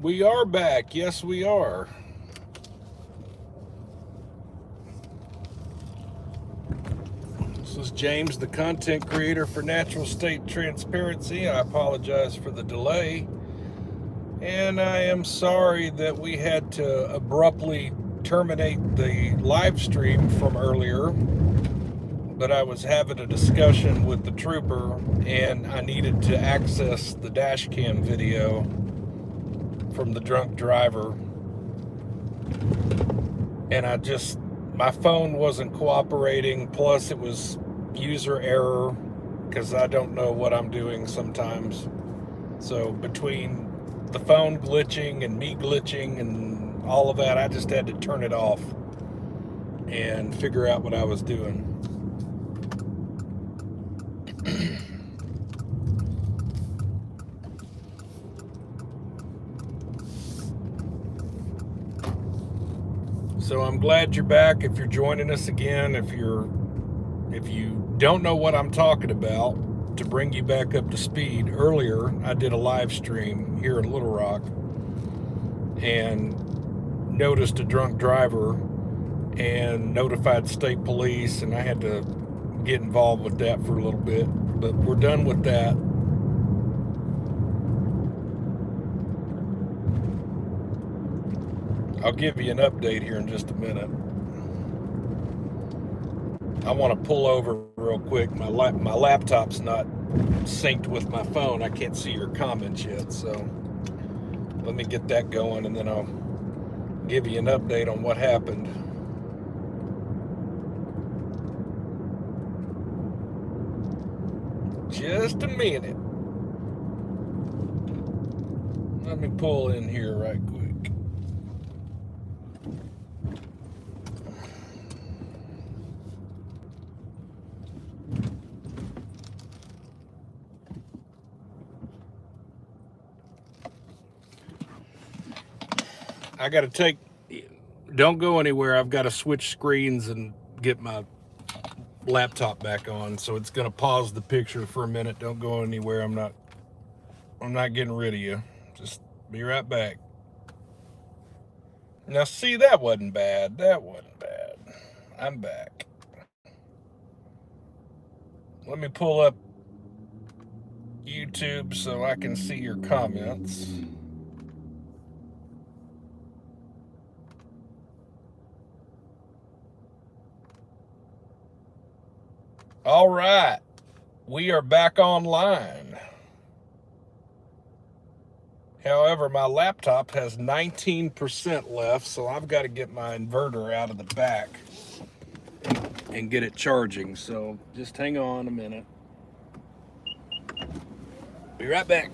We are back. Yes, we are. This is James, the content creator for Natural State Transparency. I apologize for the delay. And I am sorry that we had to abruptly terminate the live stream from earlier. But I was having a discussion with the trooper and I needed to access the dash cam video from the drunk driver, and my phone wasn't cooperating, plus it was user error because I don't know what I'm doing sometimes. So between the phone glitching and me glitching and all of that, I just had to turn it off and figure out what I was doing. So I'm glad you're back. If you're joining us again, if you don't know what I'm talking about, to bring you back up to speed, earlier I did a live stream here in Little Rock and noticed a drunk driver and notified state police, and I had to get involved with that for a little bit, but we're done with that. I'll give you an update here in just a minute. I want to pull over real quick. My laptop's not synced with my phone. I can't see your comments yet, so let me get that going and then I'll give you an update on what happened. Just a minute. Let me pull in here right quick. I got to don't go anywhere. I've got to switch screens and get my laptop back on. So it's going to pause the picture for a minute. Don't go anywhere. I'm not getting rid of you. Just be right back. Now see, that wasn't bad. I'm back. Let me pull up YouTube so I can see your comments. All right, we are back online. However, my laptop has 19% left, so I've got to get my inverter out of the back and get it charging. So just hang on a minute. Be right back.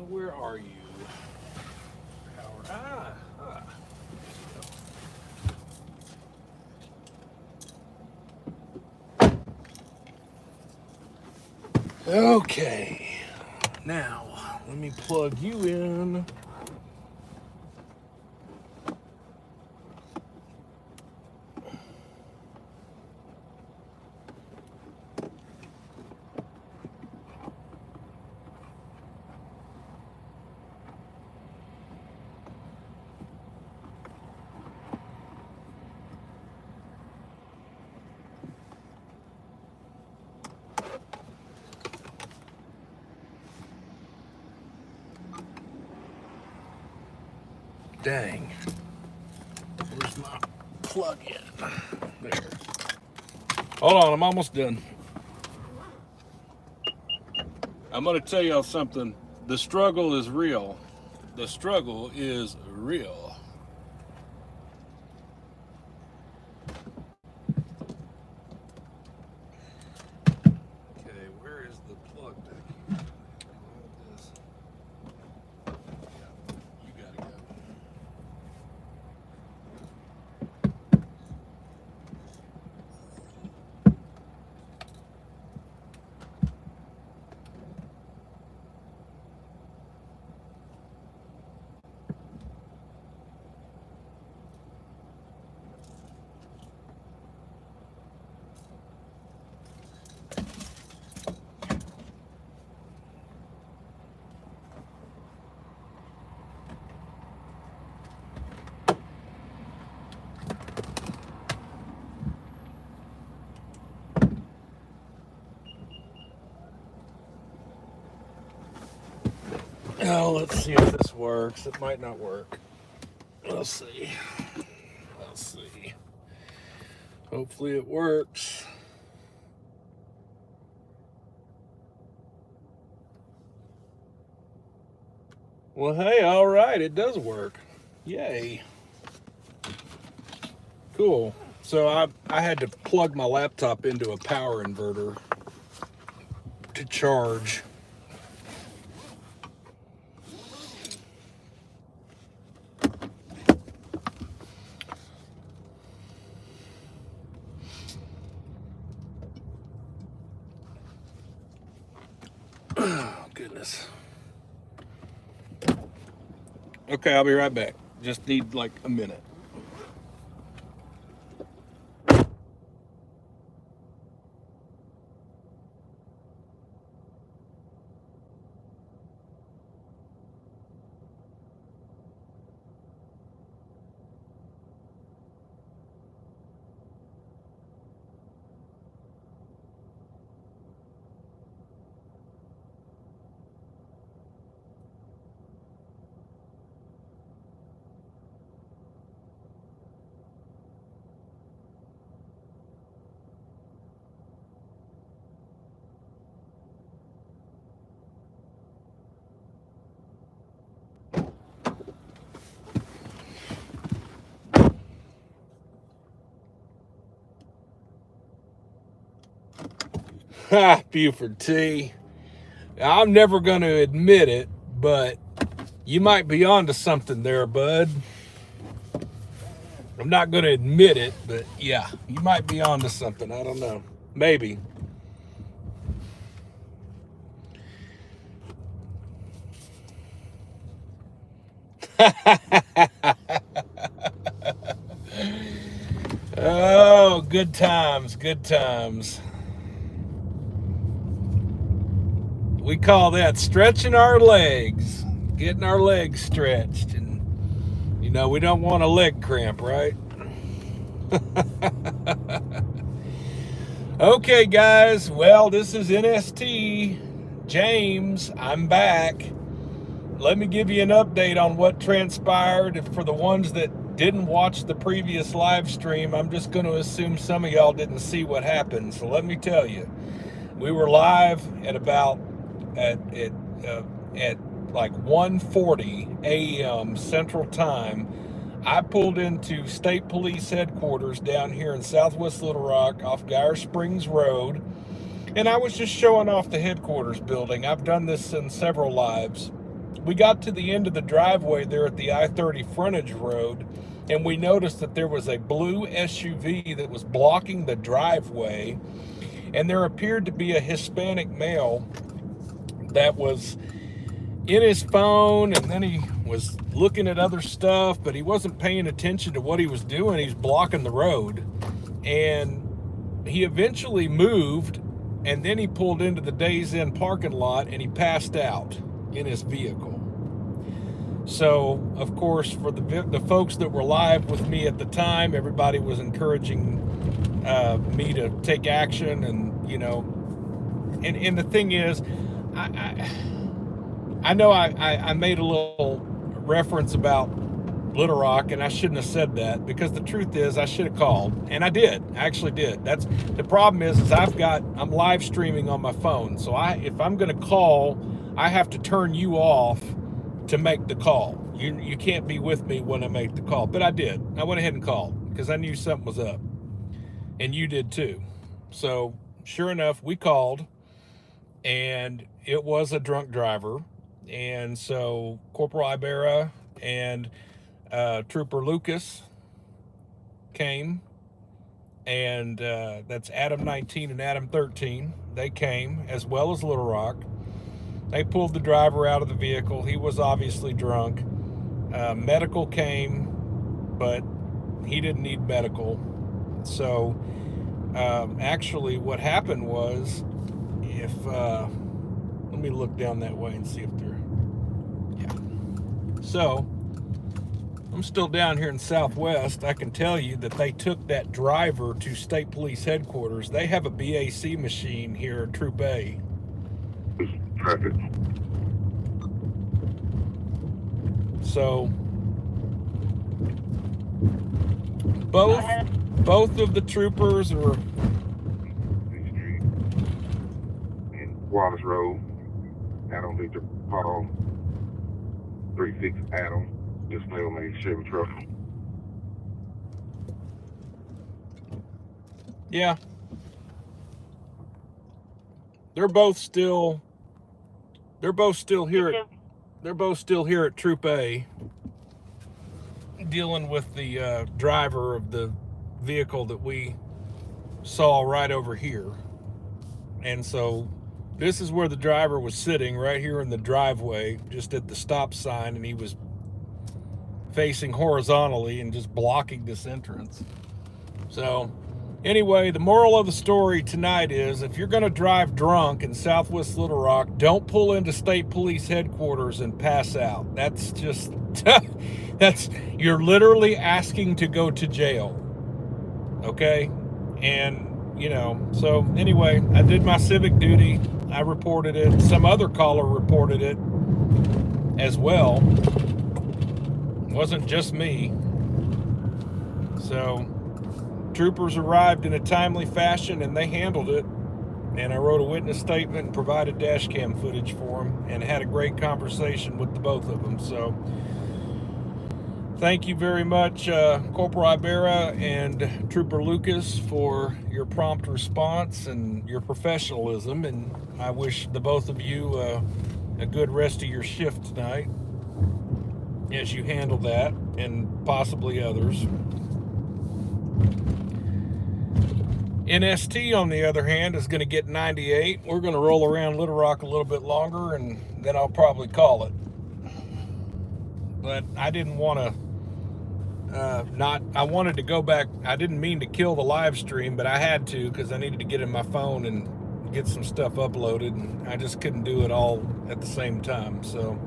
Where are you, Howard? Okay, now let me plug you in. Dang. Where's my plug-in? There. Hold on, I'm almost done. I'm going to tell y'all something. The struggle is real. The struggle is real. Oh, let's see if this works. It might not work. We'll see. We'll see. Hopefully it works. Well, hey, all right, it does work. Yay. Cool. So I had to plug my laptop into a power inverter to charge. Oh, goodness. Okay, I'll be right back. Just need like a minute. Ha, Buford T. I'm never going to admit it, but you might be onto something there, bud. I'm not going to admit it, but yeah, you might be onto something. I don't know. Maybe. Oh, good times, good times. We call that stretching our legs, getting our legs stretched. And, you know, we don't want a leg cramp, right? Okay, guys. Well, this is NST. James, I'm back. Let me give you an update on what transpired. For the ones that didn't watch the previous live stream, I'm just going to assume some of y'all didn't see what happened. So let me tell you, we were live at about at like 1:40 a.m. Central Time. I pulled into State Police Headquarters down here in Southwest Little Rock off Geyer Springs Road, and I was just showing off the headquarters building. I've done this in several lives. We got to the end of the driveway there at the I-30 frontage road, and we noticed that there was a blue SUV that was blocking the driveway, and there appeared to be a Hispanic male that was in his phone, and then he was looking at other stuff, but he wasn't paying attention to what he was doing. He was blocking the road, and he eventually moved, and then he pulled into the Days Inn parking lot, and he passed out in his vehicle. So, of course, for the folks that were live with me at the time, everybody was encouraging me to take action, and, you know, and the thing is, I know I made a little reference about Little Rock, and I shouldn't have said that, because the truth is I should have called, and I did. I actually did. That's the problem is I'm live streaming on my phone, so if I'm going to call, I have to turn you off to make the call. You can't be with me when I make the call, but I did. I went ahead and called because I knew something was up, and you did too. So sure enough, we called, and it was a drunk driver. And so Corporal Ibarra and Trooper Lucas came, and that's Adam 19 and Adam 13. They came, as well as Little Rock. They pulled the driver out of the vehicle. He was obviously drunk. Medical came, but he didn't need medical. So actually what happened was, let me look down that way and see if they're, yeah. So, I'm still down here in Southwest. I can tell you that they took that driver to State Police Headquarters. They have a BAC machine here at Troop A. Perfect. So both of the troopers are Street and Wallace Road. Adam Victor Paul 36 Adam. Display on a Chevy truck. Yeah. They're both still here at Troop A, dealing with the driver of the vehicle that we saw right over here. And so this is where the driver was sitting, right here in the driveway, just at the stop sign, and he was facing horizontally and just blocking this entrance. So anyway, the moral of the story tonight is, if you're going to drive drunk in Southwest Little Rock, don't pull into State Police Headquarters and pass out. That's just, you're literally asking to go to jail. Okay? And, so anyway, I did my civic duty. I reported it. Some other caller reported it as well. It wasn't just me. So troopers arrived in a timely fashion and they handled it. And I wrote a witness statement and provided dash cam footage for them and had a great conversation with the both of them. So thank you very much, Corporal Ibarra and Trooper Lucas, for your prompt response and your professionalism. And I wish the both of you a good rest of your shift tonight as you handle that and possibly others. NST, on the other hand, is going to get 98. We're going to roll around Little Rock a little bit longer, and then I'll probably call it. But I didn't want to I wanted to go back. I didn't mean to kill the live stream, but I had to because I needed to get in my phone and get some stuff uploaded, and I just couldn't do it all at the same time. So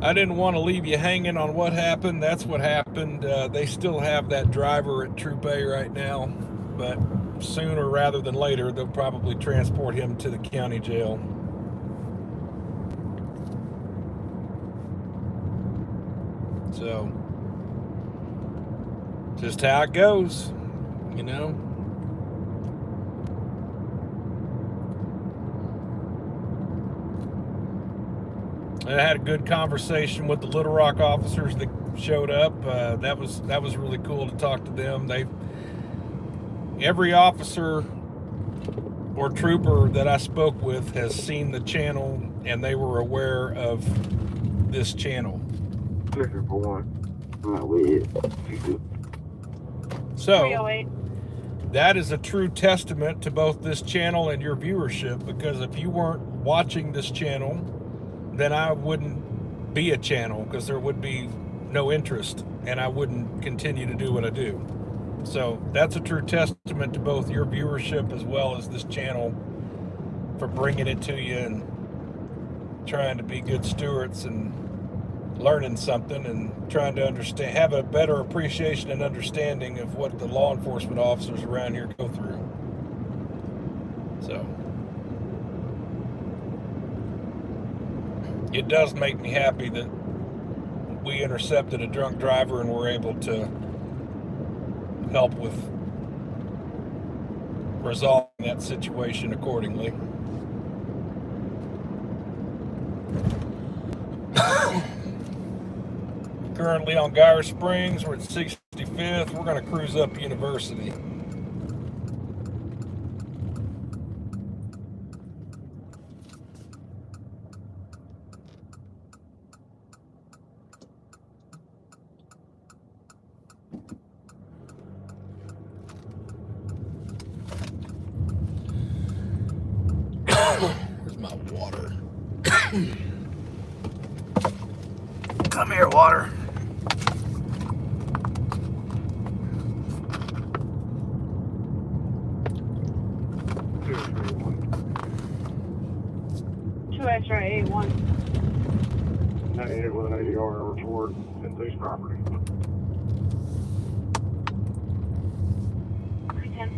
I didn't want to leave you hanging on what happened. That's what happened. They still have that driver at Troop A right now, but sooner rather than later, they'll probably transport him to the county jail. So, just how it goes, I had a good conversation with the Little Rock officers that showed up. That was really cool to talk to them. Every officer or trooper that I spoke with has seen the channel, and they were aware of this channel. So that is a true testament to both this channel and your viewership, because if you weren't watching this channel, then I wouldn't be a channel, because there would be no interest and I wouldn't continue to do what I do. So that's a true testament to both your viewership as well as this channel for bringing it to you and trying to be good stewards and learning something and trying to understand, have a better appreciation and understanding of what the law enforcement officers around here go through. So it does make me happy that we intercepted a drunk driver and were able to help with resolving that situation accordingly. Currently on Geyer Springs, we're at 65th. We're going to cruise up University. Where's my water? Come here, water. Extra 81. 98 with an ADR report at police property. 310.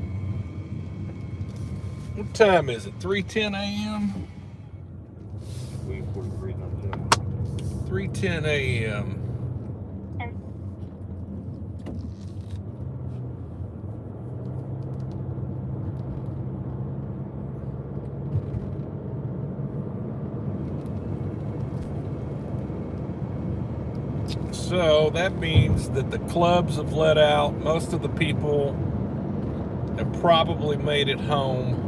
What time is it? 3:10 a.m.? 3:10 a.m. So that means that the clubs have let out. Most of the people have probably made it home.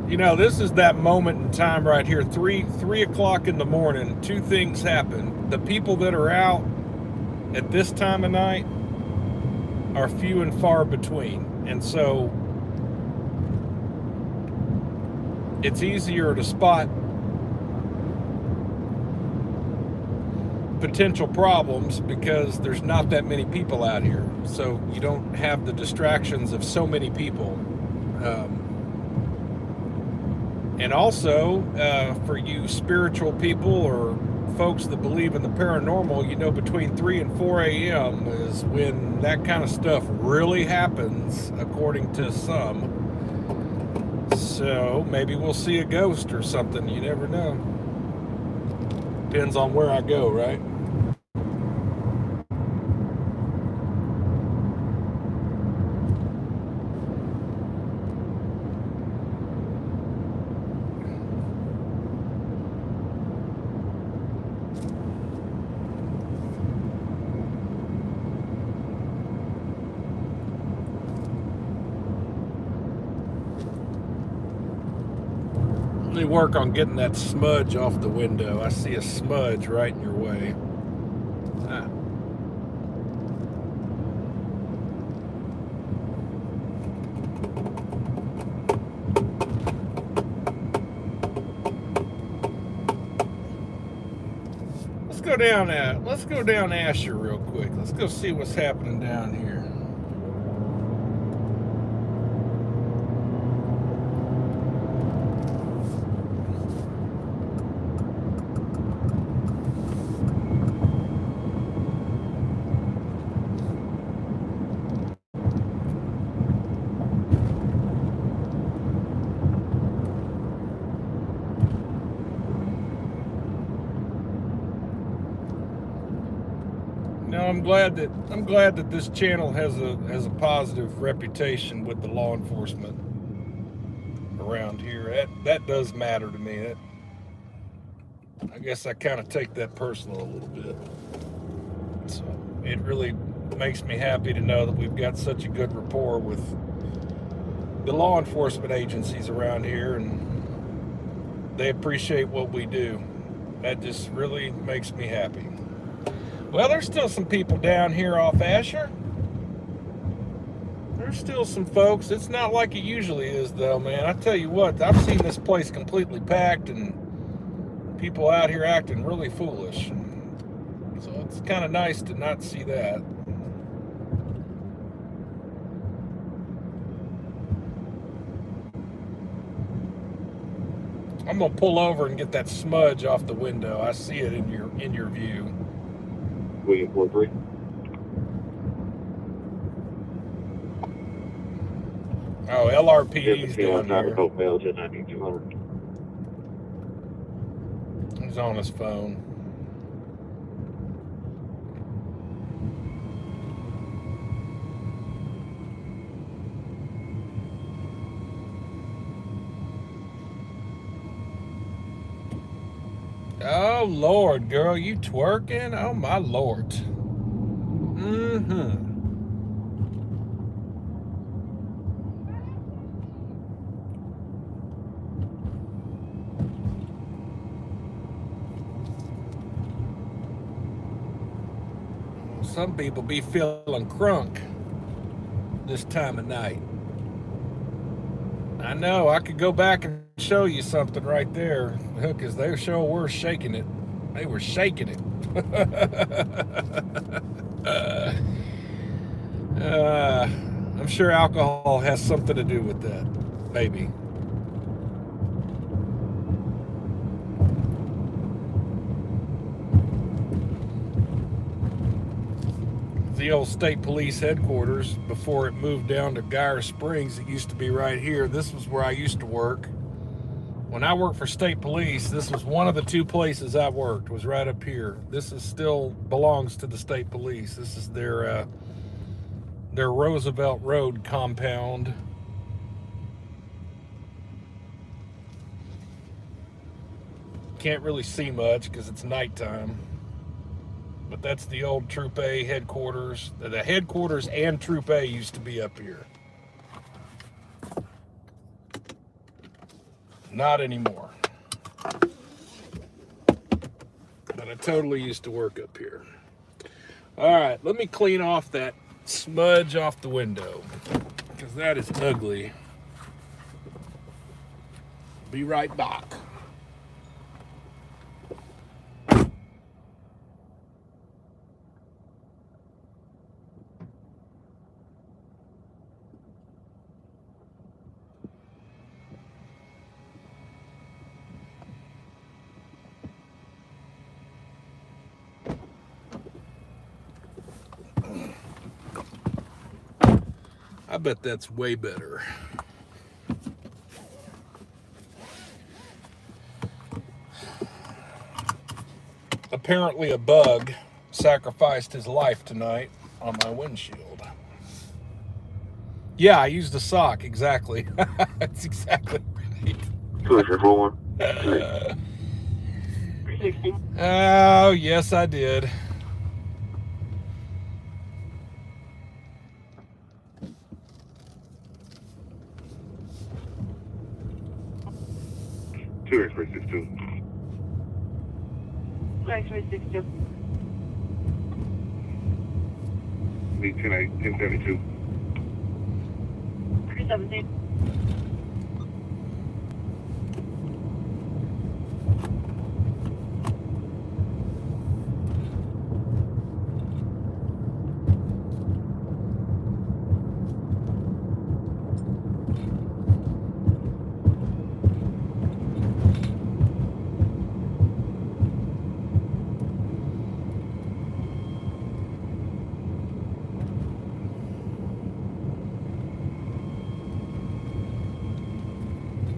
You know, this is that moment in time right here. 3 o'clock in the morning. Two things happen. The people that are out at this time of night are few and far between. And so it's easier to spot potential problems because there's not that many people out here. So you don't have the distractions of so many people. And also, for you spiritual people or folks that believe in the paranormal, you know, between 3 and 4 a.m. is when that kind of stuff really happens, according to some. So maybe we'll see a ghost or something. You never know. Depends on where I go, right? Let me work on getting that smudge off the window. I see a smudge right in your way. Ah. Let's go down Asher real quick. Let's go see what's happening down here. I'm glad that this channel has a positive reputation with the law enforcement around here. That does matter to me. I guess I kind of take that personal a little bit. So it really makes me happy to know that we've got such a good rapport with the law enforcement agencies around here, and they appreciate what we do. That just really makes me happy. Well, there's still some people down here off Asher. There's still some folks. It's not like it usually is, though, man. I tell you what, I've seen this place completely packed and people out here acting really foolish. So it's kind of nice to not see that. I'm gonna pull over and get that smudge off the window. I see it in your view. William 43. Oh, LRPD's down here. Hotel 109200. He's on his phone. Oh, Lord, girl, you twerking? Oh, my Lord. Mm-hmm. Some people be feeling crunk this time of night. I know, I could go back and show you something right there, because they sure were shaking it. They were shaking it. I'm sure alcohol has something to do with that, maybe. The old state police headquarters before it moved down to Geyer Springs. It used to be right here. This was where I used to work. When I worked for state police, this was one of the two places I worked, was right up here. This is still belongs to the state police. This is their Roosevelt Road compound. Can't really see much because it's nighttime. But that's the old Troop A headquarters. The headquarters and Troop A used to be up here. Not anymore. But I totally used to work up here. All right, let me clean off that smudge off the window because that is ugly. Be right back. I bet that's way better. Apparently a bug sacrificed his life tonight on my windshield. Yeah, I used a sock, exactly. That's exactly right. Oh, yes, I did. X-ray 62. X-ray 62. Need 1072. 317.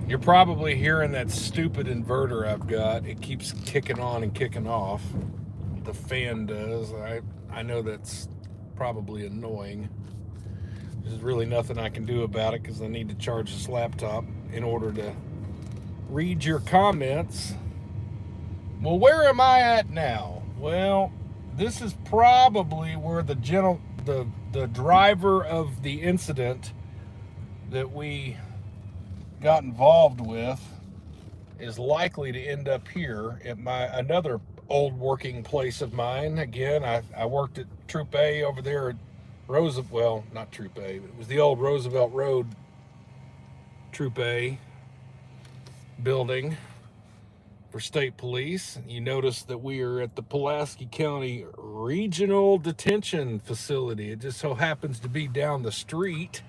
You're probably hearing that stupid inverter I've got. It keeps kicking on and kicking off. The fan does. I know that's probably annoying. There's really nothing I can do about it because I need to charge this laptop in order to read your comments. Well, where am I at now? Well, this is probably where the driver of the incident that we got involved with is likely to end up here at another old working place of mine. Again, I worked at Troop A over there at Roosevelt. Well, not Troop A, but it was the old Roosevelt Road Troop A building for state police. You notice that we are at the Pulaski County Regional Detention Facility. It just so happens to be down the street.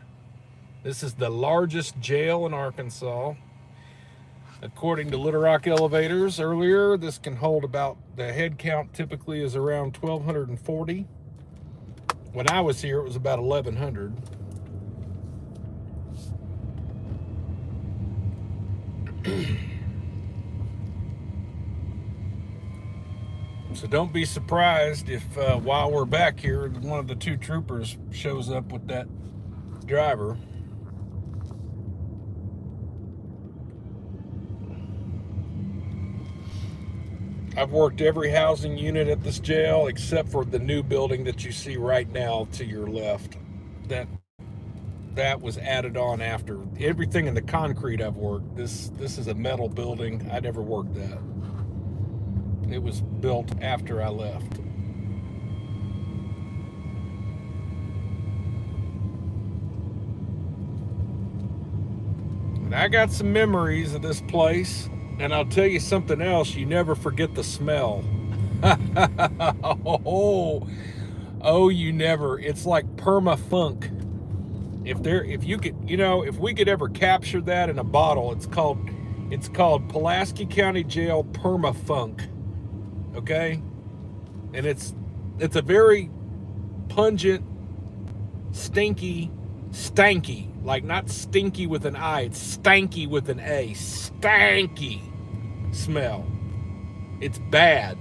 This is the largest jail in Arkansas. According to Little Rock Elevators earlier, this can hold about, the head count typically is around 1,240. When I was here, it was about 1,100. So don't be surprised if while we're back here, one of the two troopers shows up with that driver. I've worked every housing unit at this jail except for the new building that you see right now to your left. That was added on after. Everything in the concrete I've worked. This is a metal building. I never worked that. It was built after I left. And I got some memories of this place. And I'll tell you something else, you never forget the smell. Oh, you never. It's like perma-funk. If we could ever capture that in a bottle, it's called Pulaski County Jail Perma-Funk. Okay? And it's a very pungent, stanky, like not stinky with an I, it's stanky with an A. Stanky smell. It's bad.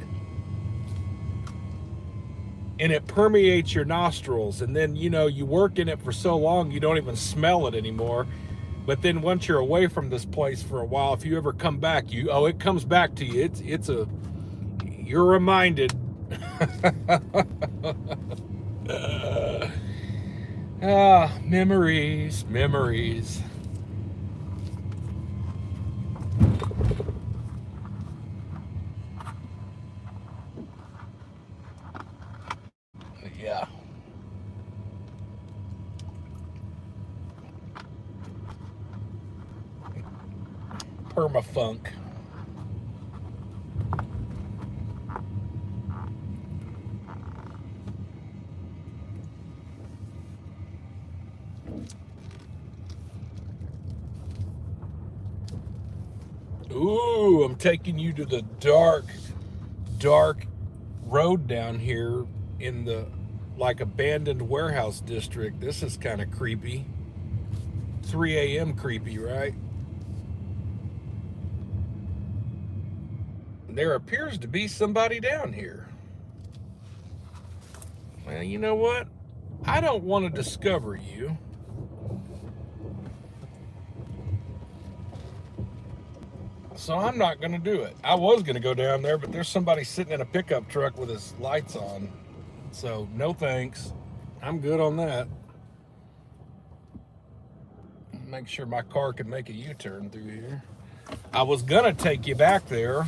And it permeates your nostrils, and then you work in it for so long you don't even smell it anymore. But then once you're away from this place for a while, if you ever come back, it comes back to you. You're reminded. Memories. Yeah. Permafunk. Ooh, I'm taking you to the dark road down here in the abandoned warehouse district. This is kind of creepy. 3 a.m. creepy, right? There appears to be somebody down here. Well, you know what? I don't want to discover you. So I'm not going to do it. I was going to go down there, but there's somebody sitting in a pickup truck with his lights on. So no thanks. I'm good on that. Make sure my car can make a U-turn through here. I was going to take you back there.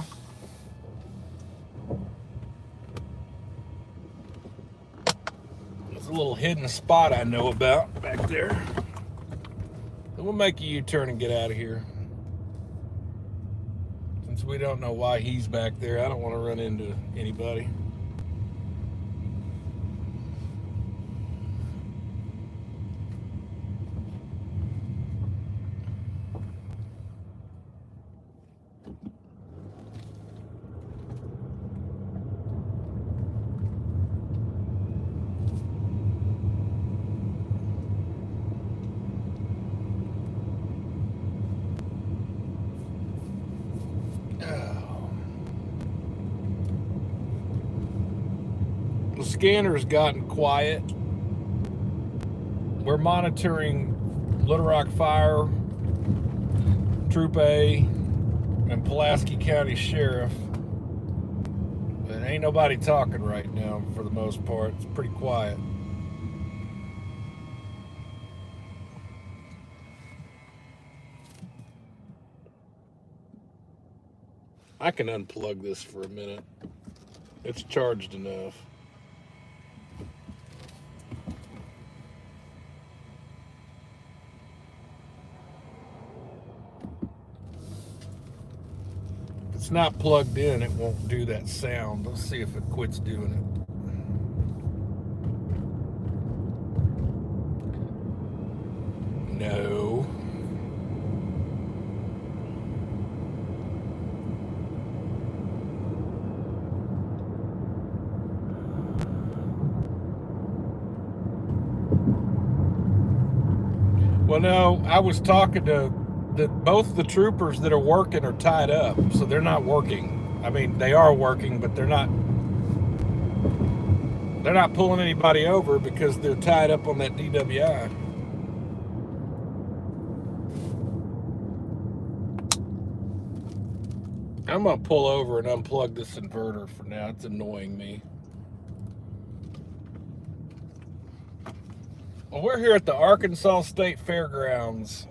There's a little hidden spot I know about back there. So we'll make a U-turn and get out of here. Since we don't know why he's back there, I don't want to run into anybody. The scanner's gotten quiet. We're monitoring Little Rock Fire, Troop A, and Pulaski County Sheriff. But ain't nobody talking right now for the most part. It's pretty quiet. I can unplug this for a minute. It's charged enough. If it's not plugged in, it won't do that sound. Let's see if it quits doing it. No. Well, no, I was talking to both the troopers that are working are tied up, so they're not working. I mean, they are working, but they're not pulling anybody over because they're tied up on that DWI. I'm gonna pull over and unplug this inverter for now. It's annoying me. Well, we're here at the Arkansas State Fairgrounds.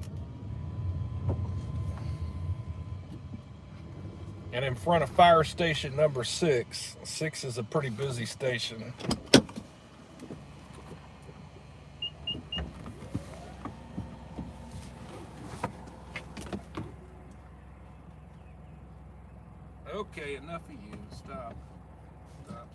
And in front of fire station number 6. 6 is a pretty busy station. Okay, enough of you. Stop. Stop.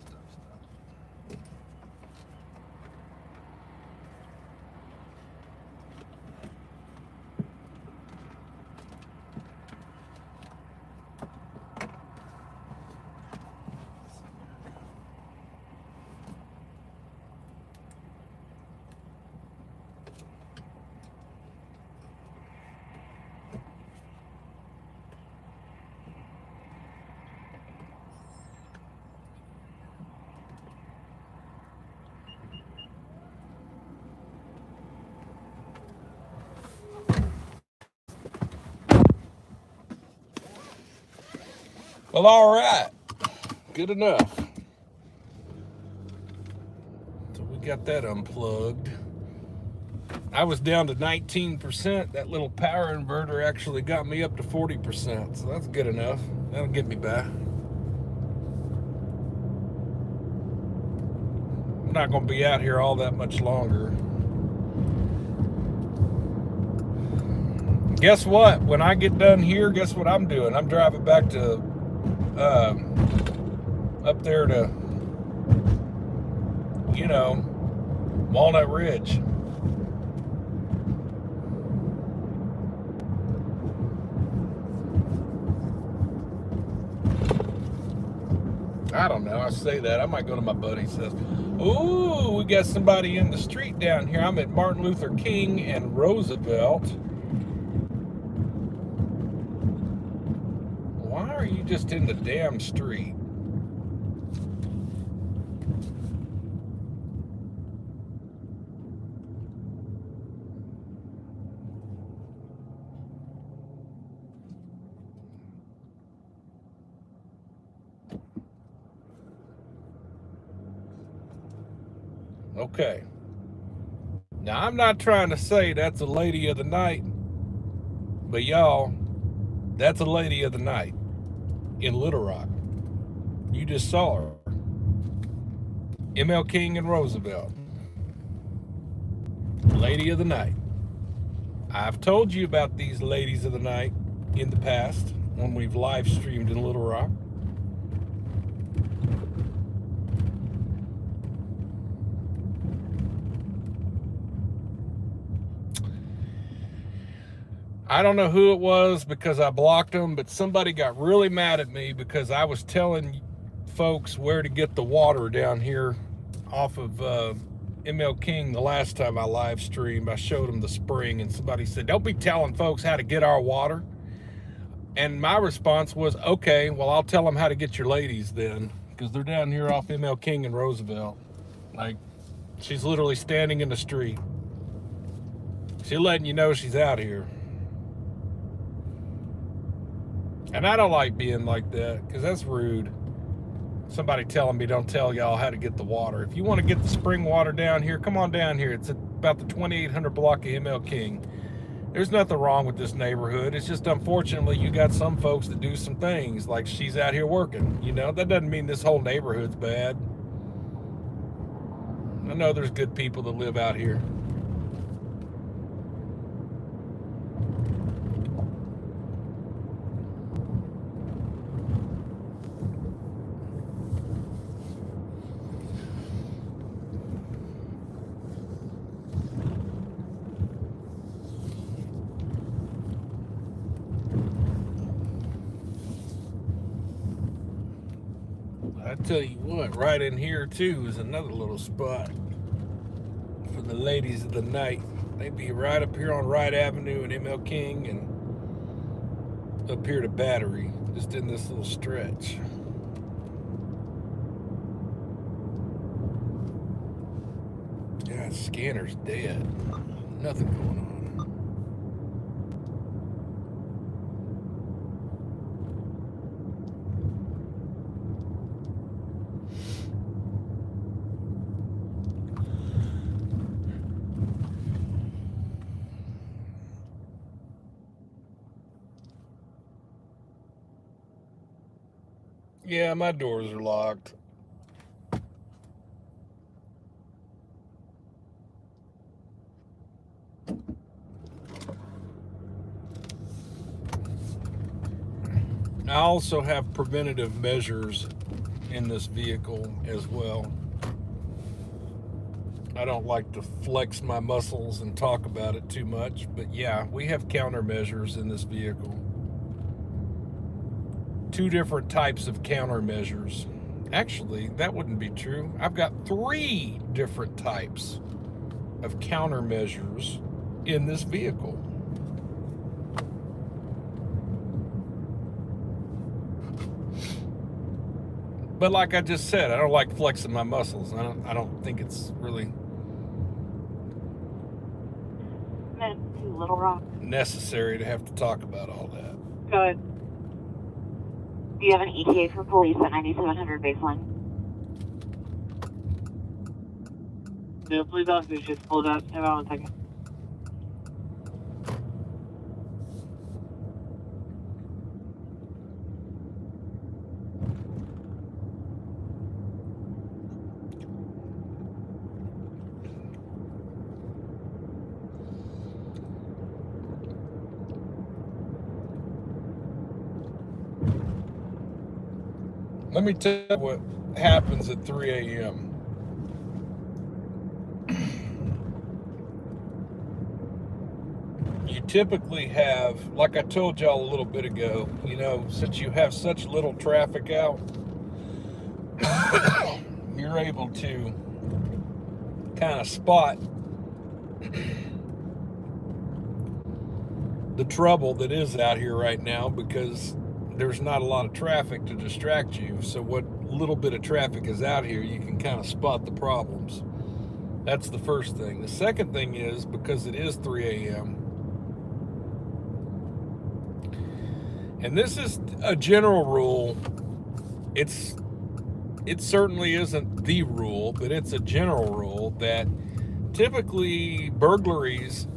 Well, all right. Good enough. So we got that unplugged. I was down to 19%. That little power inverter actually got me up to 40%. So that's good enough. That'll get me by. I'm not going to be out here all that much longer. Guess what? When I get done here, guess what I'm doing? I'm driving back to up there to, you know, Walnut Ridge. I don't know. I say that. I might go to my buddy's house. Ooh, we got somebody in the street down here. I'm at Martin Luther King and Roosevelt. Why are you just in the damn street? Okay. Now, I'm not trying to say that's a lady of the night, but y'all, that's a lady of the night in Little Rock. You just saw her. ML King and Roosevelt. Lady of the night. I've told you about these ladies of the night in the past when we've live streamed in Little Rock. I don't know who it was because I blocked them, but somebody got really mad at me because I was telling folks where to get the water down here off of ML King the last time I live streamed. I showed them the spring and somebody said, don't be telling folks how to get our water. And my response was, okay, well, I'll tell them how to get your ladies then, because they're down here off ML King and Roosevelt. Like, she's literally standing in the street. She's letting you know she's out here. And I don't like being like that because that's rude. Somebody telling me don't tell y'all how to get the water. If you want to get the spring water down here, come on down here. It's about the 2800 block of ML King. There's nothing wrong with this neighborhood. It's just unfortunately you got some folks that do some things like she's out here working. You know, that doesn't mean this whole neighborhood's bad. I know there's good people that live out here. I tell you what, right in here too is another little spot for the ladies of the night. They be right up here on Wright Avenue and ML King and up here to Battery, just in this little stretch. God, scanner's dead. Nothing going on. Yeah, my doors are locked. I also have preventative measures in this vehicle as well. I don't like to flex my muscles and talk about it too much, but yeah, we have countermeasures in this vehicle. 2 different types of countermeasures. Actually, that wouldn't be true. I've got 3 different types of countermeasures in this vehicle. But like I just said, I don't like flexing my muscles. I don't think it's really Little Rock. necessary to have to talk about all that. Good. Do you have an ETA for police at 9700 baseline? The police officer just pulled up. Hold on 1 second. Let me tell you what happens at 3 a.m. You typically have, like I told y'all a little bit ago, you know, since you have such little traffic out, you're able to kind of spot the trouble that is out here right now because there's not a lot of traffic to distract you. So what little bit of traffic is out here, you can kind of spot the problems. That's the first thing. The second thing is, because it is 3 a.m., and this is a general rule, it certainly isn't the rule, but it's a general rule that typically burglaries,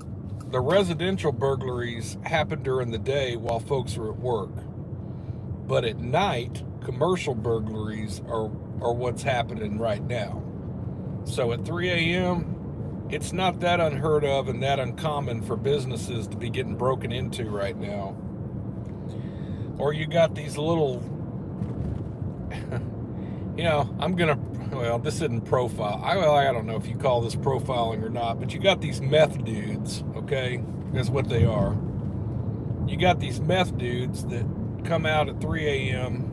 the residential burglaries, happen during the day while folks are at work. But at night, commercial burglaries are what's happening right now. So at 3 a.m., it's not that unheard of and that uncommon for businesses to be getting broken into right now. Or you got these little, you know, this isn't profile. I don't know if you call this profiling or not, but you got these meth dudes, okay? That's what they are. You got these meth dudes that come out at 3 a.m.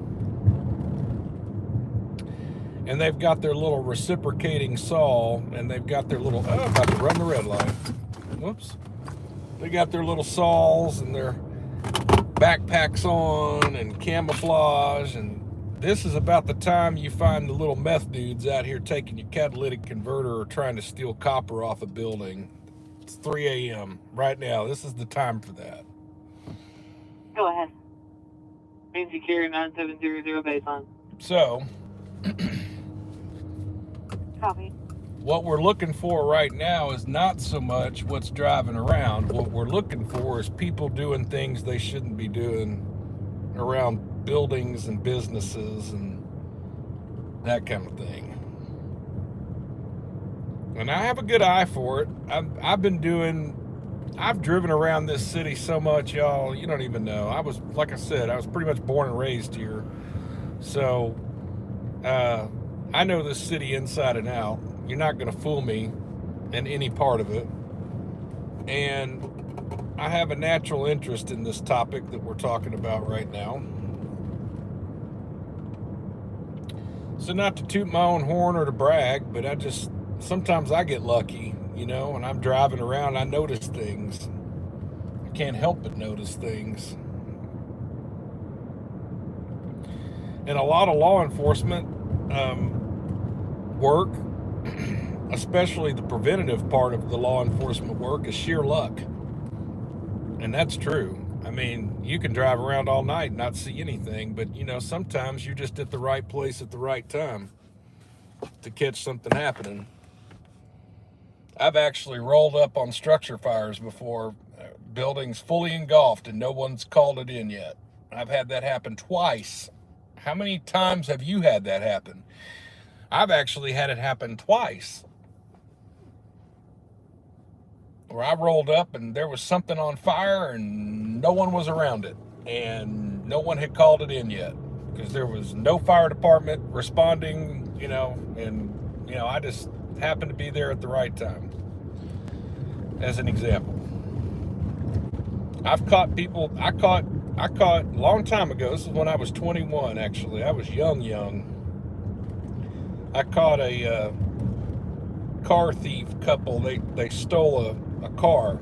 and they've got their little reciprocating saw, and they've got their little, about to run the red light. Whoops. They got their little saws and their backpacks on and camouflage, and this is about the time you find the little meth dudes out here taking your catalytic converter or trying to steal copper off a building. It's 3 a.m. right now. This is the time for that. Go ahead. Main security 9700 baseline. So, Copy. what we're looking for right now is not so much what's driving around. What we're looking for is people doing things they shouldn't be doing around buildings and businesses and that kind of thing. And I have a good eye for it. I've driven around this city so much, y'all, you don't even know. Like I said, I was pretty much born and raised here. So, I know this city inside and out. You're not going to fool me in any part of it. And I have a natural interest in this topic that we're talking about right now. So not to toot my own horn or to brag, but sometimes I get lucky, you know, and I'm driving around, I notice things. I can't help but notice things. And a lot of law enforcement work, especially the preventative part of the law enforcement work, is sheer luck. And that's true. I mean, you can drive around all night and not see anything, but, you know, sometimes you're just at the right place at the right time to catch something happening. I've actually rolled up on structure fires before, buildings fully engulfed and no one's called it in yet. I've had that happen twice. How many times have you had that happen? I've actually had it happen twice, where I rolled up and there was something on fire and no one was around it and no one had called it in yet because there was no fire department responding, you know, and, you know, I just happened to be there at the right time, as an example. I've caught people, I caught a long time ago, this is when I was 21 actually, I was young. I caught a car thief couple. They stole a car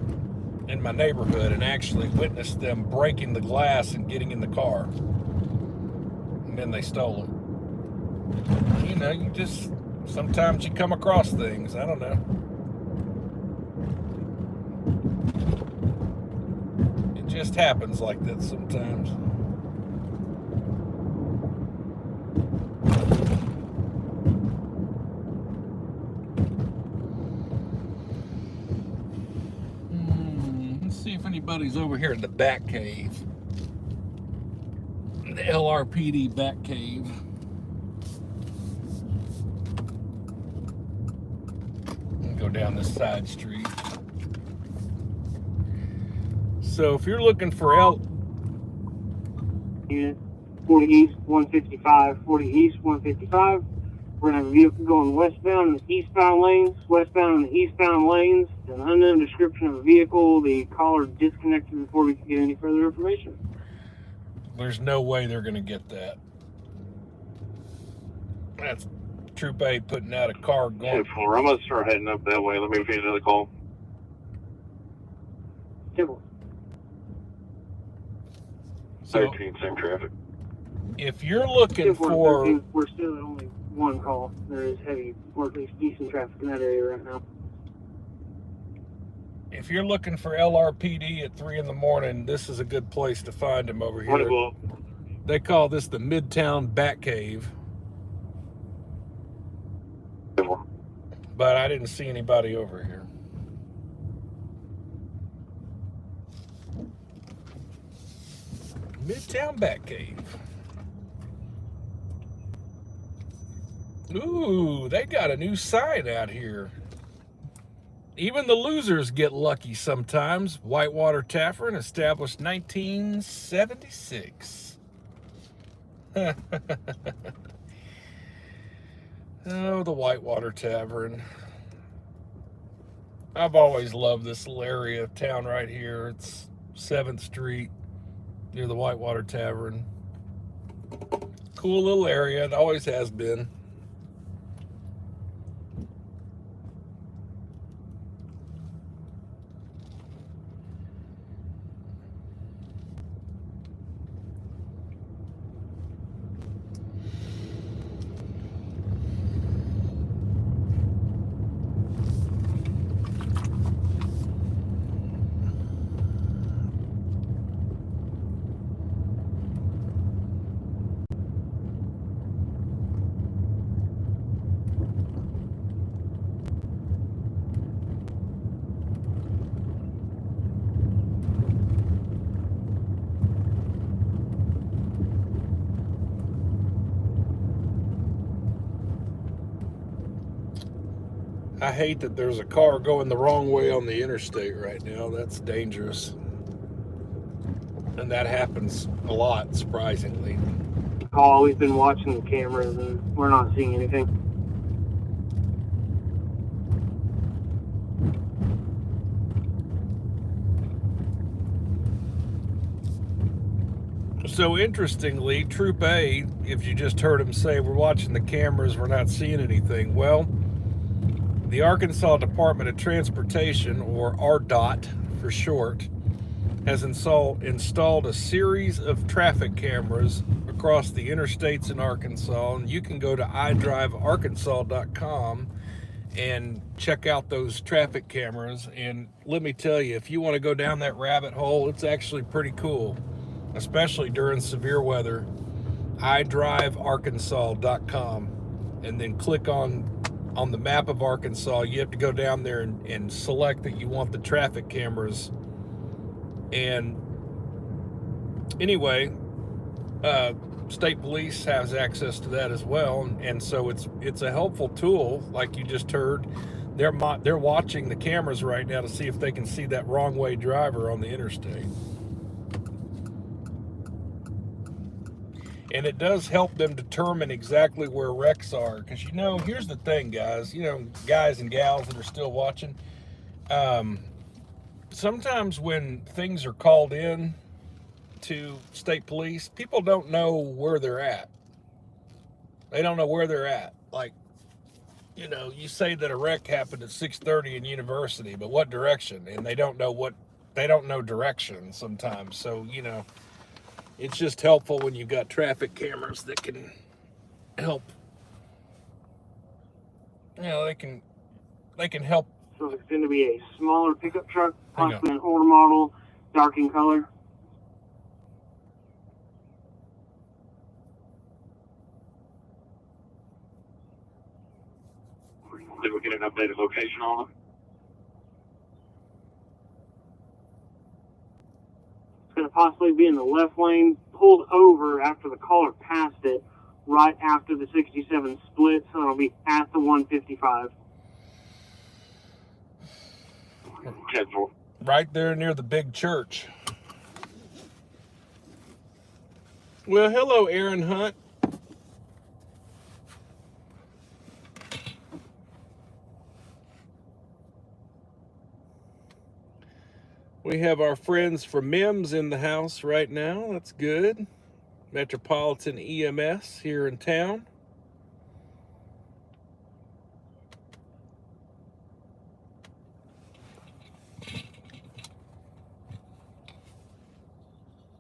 in my neighborhood and actually witnessed them breaking the glass and getting in the car. And then they stole it. You know, sometimes you come across things. I don't know. It just happens like that sometimes. anybody's over here in the back cave. The LRPD back cave. Go down this side street. So if you're looking for Unit 40 East 155, 40 East 155. We're going to have a vehicle going westbound in the eastbound lanes, westbound in the eastbound lanes. An unknown description of a vehicle. The caller disconnected before we could get any further information. there's no way they're going to get that. That's Troop 8 putting out a car going. 4, I'm going to start heading up that way. Let me get another call. Simple. So 13, same traffic. if you're looking for, We're still at only one call. There is heavy, or at least decent traffic in that area right now. if you're looking for LRPD at 3 in the morning, this is a good place to find them over here. Wonderful. They call this the Midtown Batcave, but I didn't see anybody over here. Midtown Batcave. Ooh, they got a new sign out here. Even the losers get lucky sometimes. Whitewater Tavern, established 1976. Oh, the Whitewater Tavern. I've always loved this little area of town right here. It's 7th Street near the Whitewater Tavern. Cool little area. It always has been. I hate that there's a car going the wrong way on the interstate right now. That's dangerous. And that happens a lot, surprisingly. Call. We've been watching the cameras and we're not seeing anything. So interestingly, Troop A, if you just heard him say, we're watching the cameras, we're not seeing anything. Well, the Arkansas Department of Transportation, or RDOT for short, has installed a series of traffic cameras across the interstates in Arkansas. And you can go to idrivearkansas.com and check out those traffic cameras. And let me tell you, if you want to go down that rabbit hole, it's actually pretty cool, especially during severe weather. idrivearkansas.com, and then click on the map of Arkansas. You have to go down there and select that you want the traffic cameras. And anyway, state police has access to that as well, and so it's a helpful tool. Like you just heard, they're watching the cameras right now to see if they can see that wrong way driver on the interstate. And it does help them determine exactly where wrecks are. Because, here's the thing, guys. Guys and gals that are still watching. Sometimes when things are called in to state police, people don't know where they're at. They don't know where they're at. Like, you say that a wreck happened at 6:30 in University, but what direction? And they don't know direction sometimes. So, it's just helpful when you've got traffic cameras that can help. They can help. So it's going to be a smaller pickup truck, possibly an older model, dark in color. Did we get an updated location on possibly be in the left lane, pulled over after the caller passed it, right after the 67 split, so it'll be at the 155. Right there near the big church. Well, hello, Aaron Hunt. We have our friends from MIMS in the house right now. That's good. Metropolitan EMS here in town.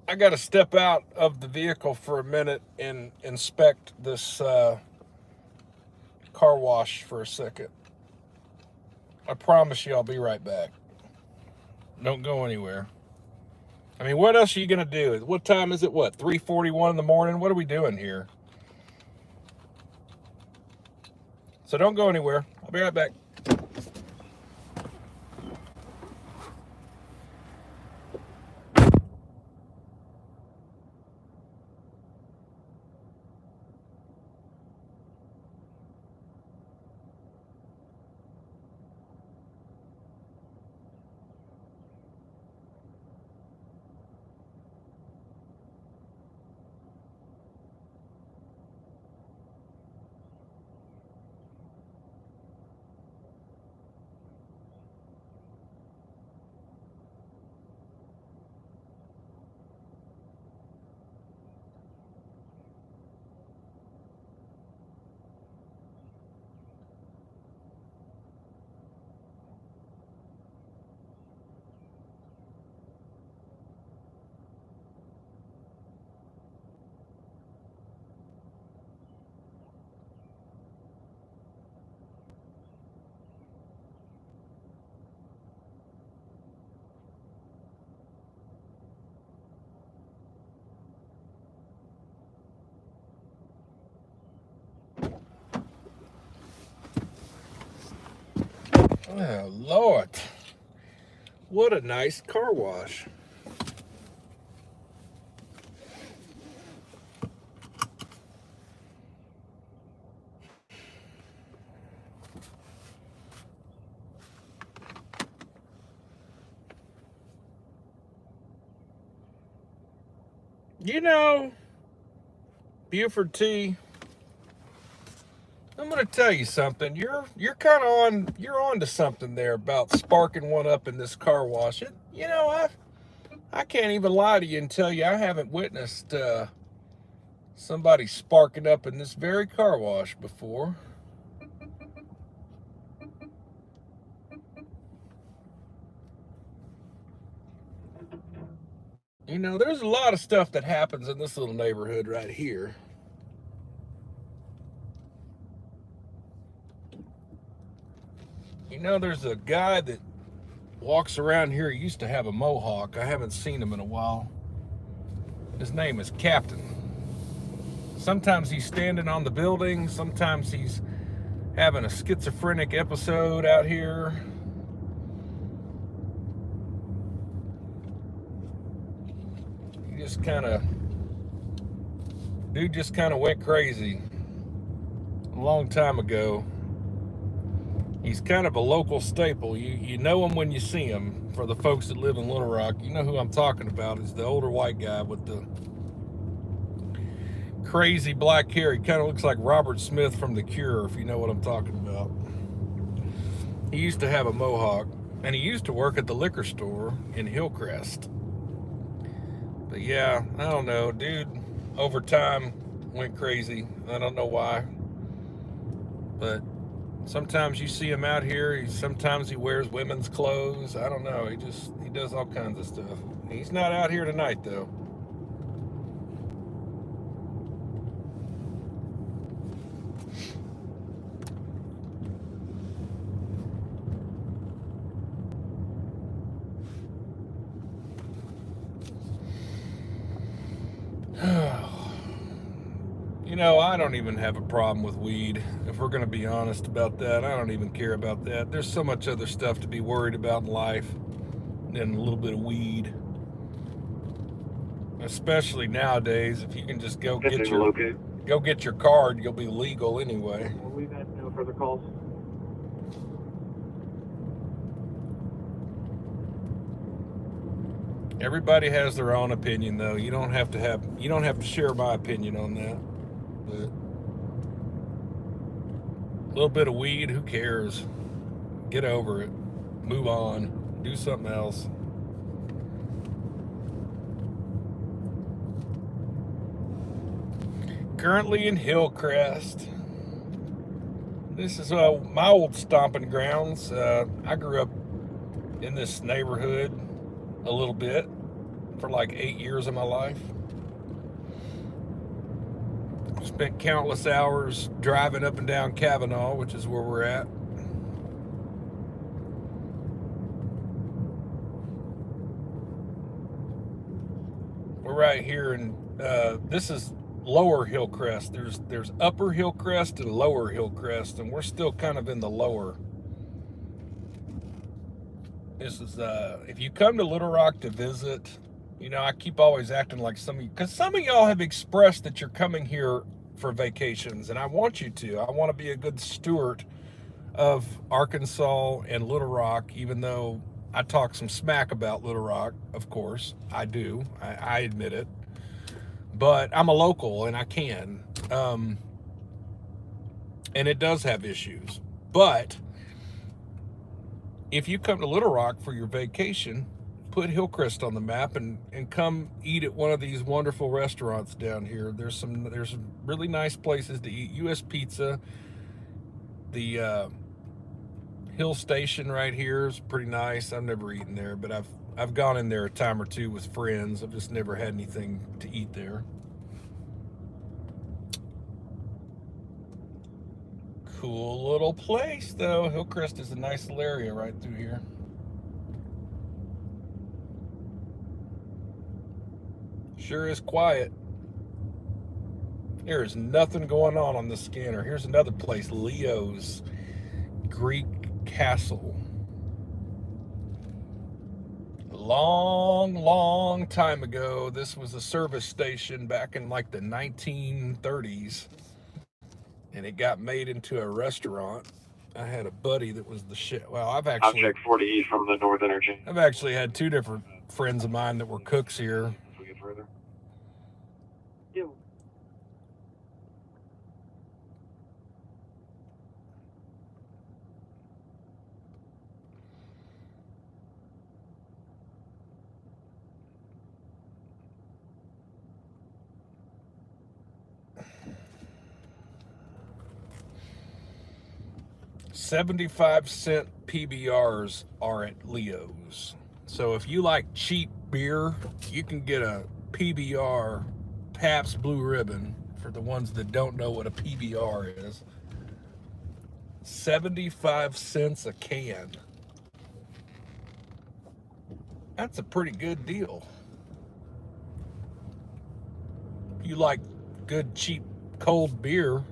I got to step out of the vehicle for a minute and inspect this car wash for a second. I promise you I'll be right back. Don't go anywhere. I mean, what else are you going to do? What time is it? What, 3:41 in the morning? What are we doing here? So don't go anywhere. I'll be right back. Oh, Lord. What a nice car wash. You know, Buford T, I'm gonna tell you something. You're kind of on to something there about sparking one up in this car wash. You know, I can't even lie to you and tell you I haven't witnessed somebody sparking up in this very car wash before. You know, there's a lot of stuff that happens in this little neighborhood right here. You know, there's a guy that walks around here. He used to have a mohawk. I haven't seen him in a while. His name is Captain. Sometimes he's standing on the building. Sometimes he's having a schizophrenic episode out here. Dude just kind of went crazy a long time ago. He's kind of a local staple. You know him when you see him. For the folks that live in Little Rock, you know who I'm talking about. Is the older white guy with the crazy black hair. He kind of looks like Robert Smith from The Cure, if you know what I'm talking about. He used to have a mohawk, and he used to work at the liquor store in Hillcrest. But yeah, I don't know, dude, over time went crazy. I don't know why, but sometimes you see him out here. Sometimes he wears women's clothes. I don't know. He does all kinds of stuff. He's not out here tonight though. You know, I don't even have a problem with weed. If we're going to be honest about that, I don't even care about that. There's so much other stuff to be worried about in life than a little bit of weed. especially nowadays. If you can just go get Attempting to your locate. card, you'll be legal anyway. We've had no further calls. Everybody has their own opinion, though. You don't have to share my opinion on that. But a little bit of weed, who cares? Get over it. Move on. Do something else. Currently in Hillcrest. This is my old stomping grounds. I grew up in this neighborhood a little bit for like 8 years of my life. Spent countless hours driving up and down Kavanaugh, which is where we're at. We're right here, and this is Lower Hillcrest. There's Upper Hillcrest and Lower Hillcrest, and we're still kind of in the lower. This is if you come to Little Rock to visit, you know, I keep always acting like some of you, because some of y'all have expressed that you're coming here for vacations, and I want you to. I want to be a good steward of Arkansas and Little Rock, even though I talk some smack about Little Rock, of course. I do. I admit it. But I'm a local, and I can. And it does have issues. But if you come to Little Rock for your vacation, put Hillcrest on the map and come eat at one of these wonderful restaurants down here. There's some really nice places to eat. U.S. Pizza. The Hill Station right here is pretty nice. I've never eaten there, but I've gone in there a time or two with friends. I've just never had anything to eat there. Cool little place, though. Hillcrest is a nice little area right through here. Sure is quiet. There is nothing going on the scanner. Here's another place, Leo's Greek Castle. Long time ago, this was a service station back in like the 1930s, and it got made into a restaurant. I had a buddy that was the shit. Well, Object 40 east from the north interchange. I've actually had two different friends of mine that were cooks here. If we get further. Yeah. 75-cent PBRs are at Leo's. So if you like cheap beer, you can get a PBR Pabst Blue Ribbon. For the ones that don't know what a PBR is, 75 cents a can. That's a pretty good deal. If you like good, cheap, cold beer,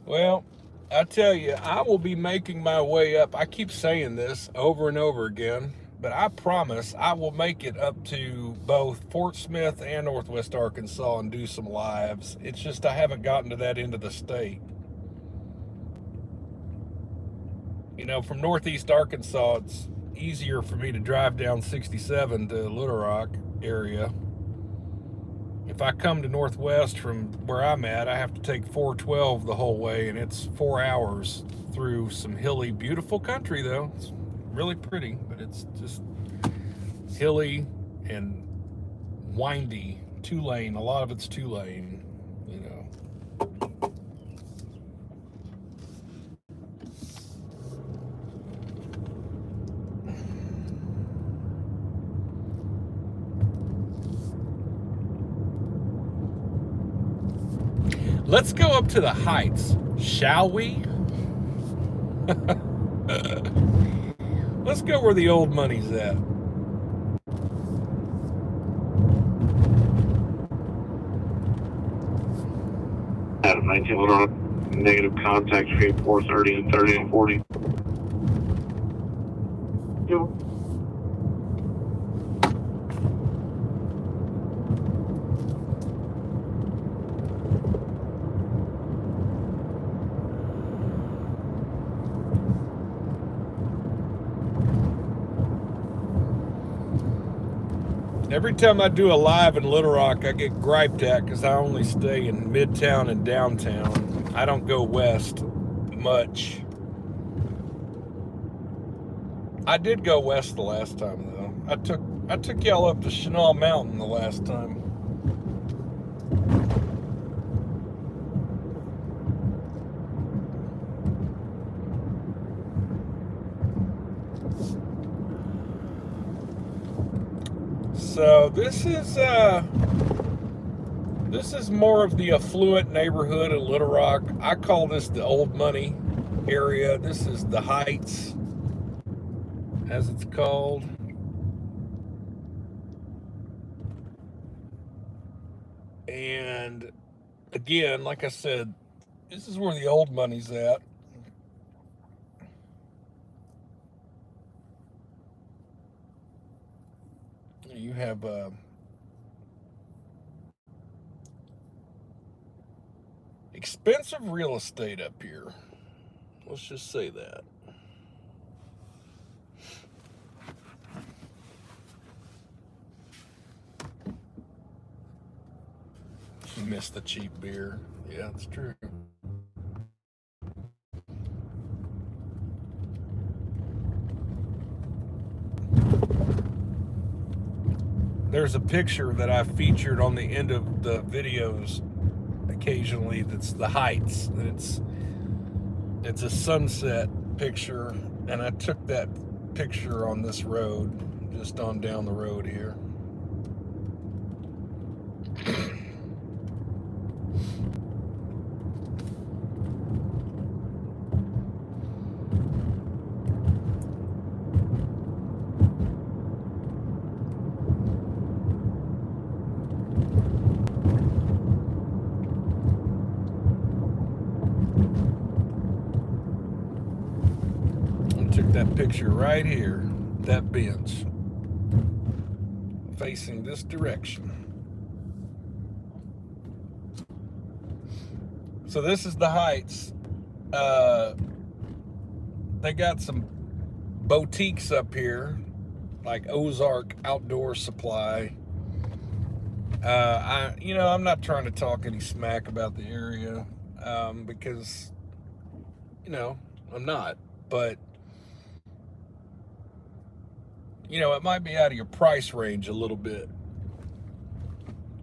well, I tell you, I will be making my way up. I keep saying this over and over again, but I promise I will make it up to both Fort Smith and Northwest Arkansas and do some lives. It's just I haven't gotten to that end of the state. You know, from Northeast Arkansas, it's easier for me to drive down 67 to Little Rock area. If I come to Northwest from where I'm at, I have to take 412 the whole way, and it's 4 hours through some hilly, beautiful country, though. It's really pretty, but it's just hilly and windy, two-lane. A lot of it's two-lane, you know. Let's go up to the heights, shall we? Let's go where the old money's at. Adam 19 Little Rock. Negative contact between 430 and 30 and 40. Yep. Every time I do a live in Little Rock, I get griped at because I only stay in Midtown and downtown. I don't go west much. I did go west the last time though. I took y'all up to Chenal Mountain the last time. So this is more of the affluent neighborhood of Little Rock. I call this the old money area. This is the Heights, as it's called. And again, like I said, this is where the old money's at. You have expensive real estate up here. Let's just say that. You missed the cheap beer. Yeah, it's true. There's a picture that I featured on the end of the videos occasionally that's the Heights. It's a sunset picture, and I took that picture on this road, just on down the road here. Took that picture right here, that bench, facing this direction. So this is the Heights. They got some boutiques up here, like Ozark Outdoor Supply. I'm not trying to talk any smack about the area, because, I'm not, but it might be out of your price range a little bit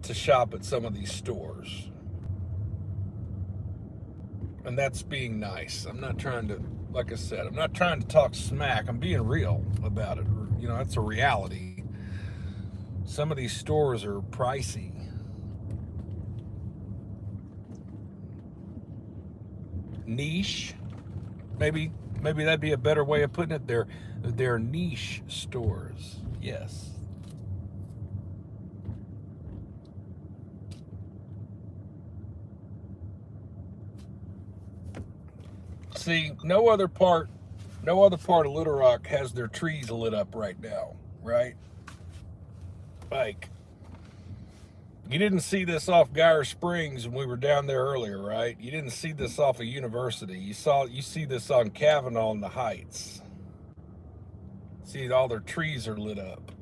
to shop at some of these stores. And that's being nice. I'm not trying to, like I said, I'm not trying to talk smack. I'm being real about it. That's a reality. Some of these stores are pricey. Niche. Maybe that'd be a better way of putting it. They're niche stores. Yes. See, no other part of Little Rock has their trees lit up right now, right? Like, you didn't see this off Geyer Springs when we were down there earlier, right? You didn't see this off of University. You see this on Kavanaugh in the Heights. See, all their trees are lit up.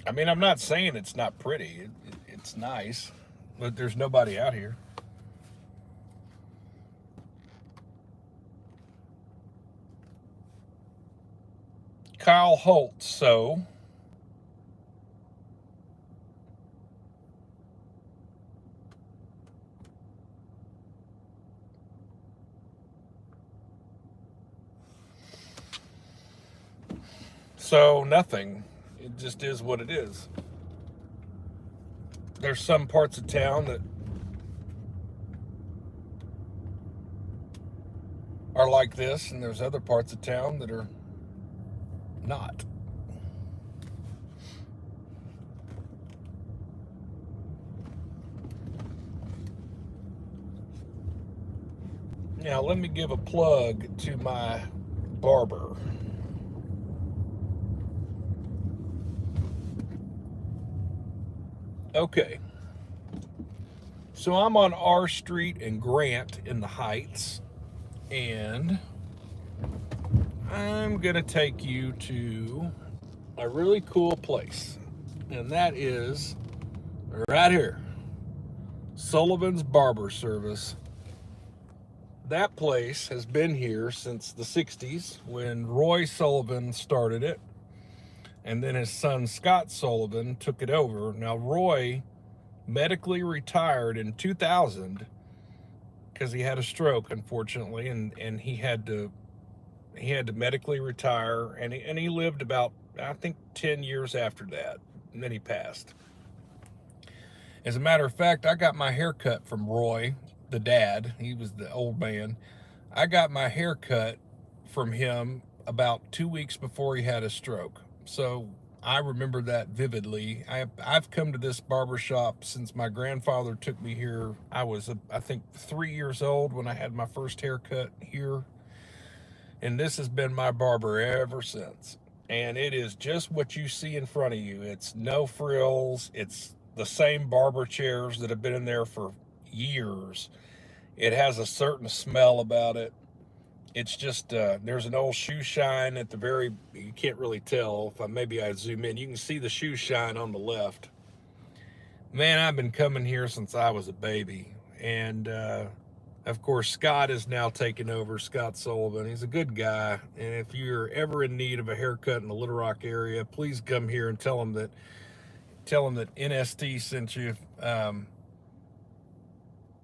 I mean, I'm not saying it's not pretty. It's nice, but there's nobody out here. Kyle Holt, so nothing. It just is what it is. There's some parts of town that are like this, and there's other parts of town that are not. Now, let me give a plug to my barber. Okay. So I'm on R Street and Grant in the Heights, and I'm going to take you to a really cool place, and that is right here, Sullivan's Barber Service. That place has been here since the 60s when Roy Sullivan started it, and then his son Scott Sullivan took it over. Now, Roy medically retired in 2000 because he had a stroke, unfortunately, and he had to medically retire, and he lived about, I think, 10 years after that, and then he passed. As a matter of fact, I got my hair cut from Roy, the dad. He was the old man. I got my hair cut from him about 2 weeks before he had a stroke. So I remember that vividly. I've come to this barbershop since my grandfather took me here. I was, I think, 3 years old when I had my first haircut here. And this has been my barber ever since. And it is just what you see in front of you. It's no frills. It's the same barber chairs that have been in there for years. It has a certain smell about it. It's just, there's an old shoe shine at the very, you can't really tell. Maybe I zoom in, you can see the shoe shine on the left. Man, I've been coming here since I was a baby. And, of course, Scott is now taking over, Scott Sullivan. He's a good guy. And if you're ever in need of a haircut in the Little Rock area, please come here and tell him that NST sent you.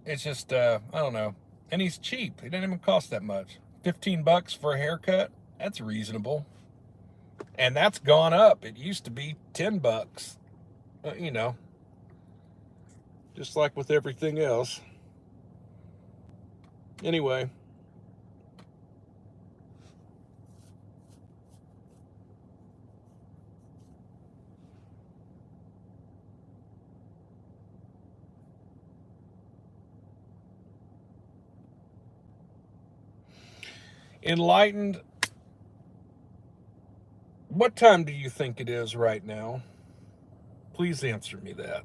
It's just, I don't know. And he's cheap. He doesn't even cost that much. $15 for a haircut, that's reasonable. And that's gone up. It used to be $10. You know, just like with everything else. Anyway. Enlightened, what time do you think it is right now? Please answer me that.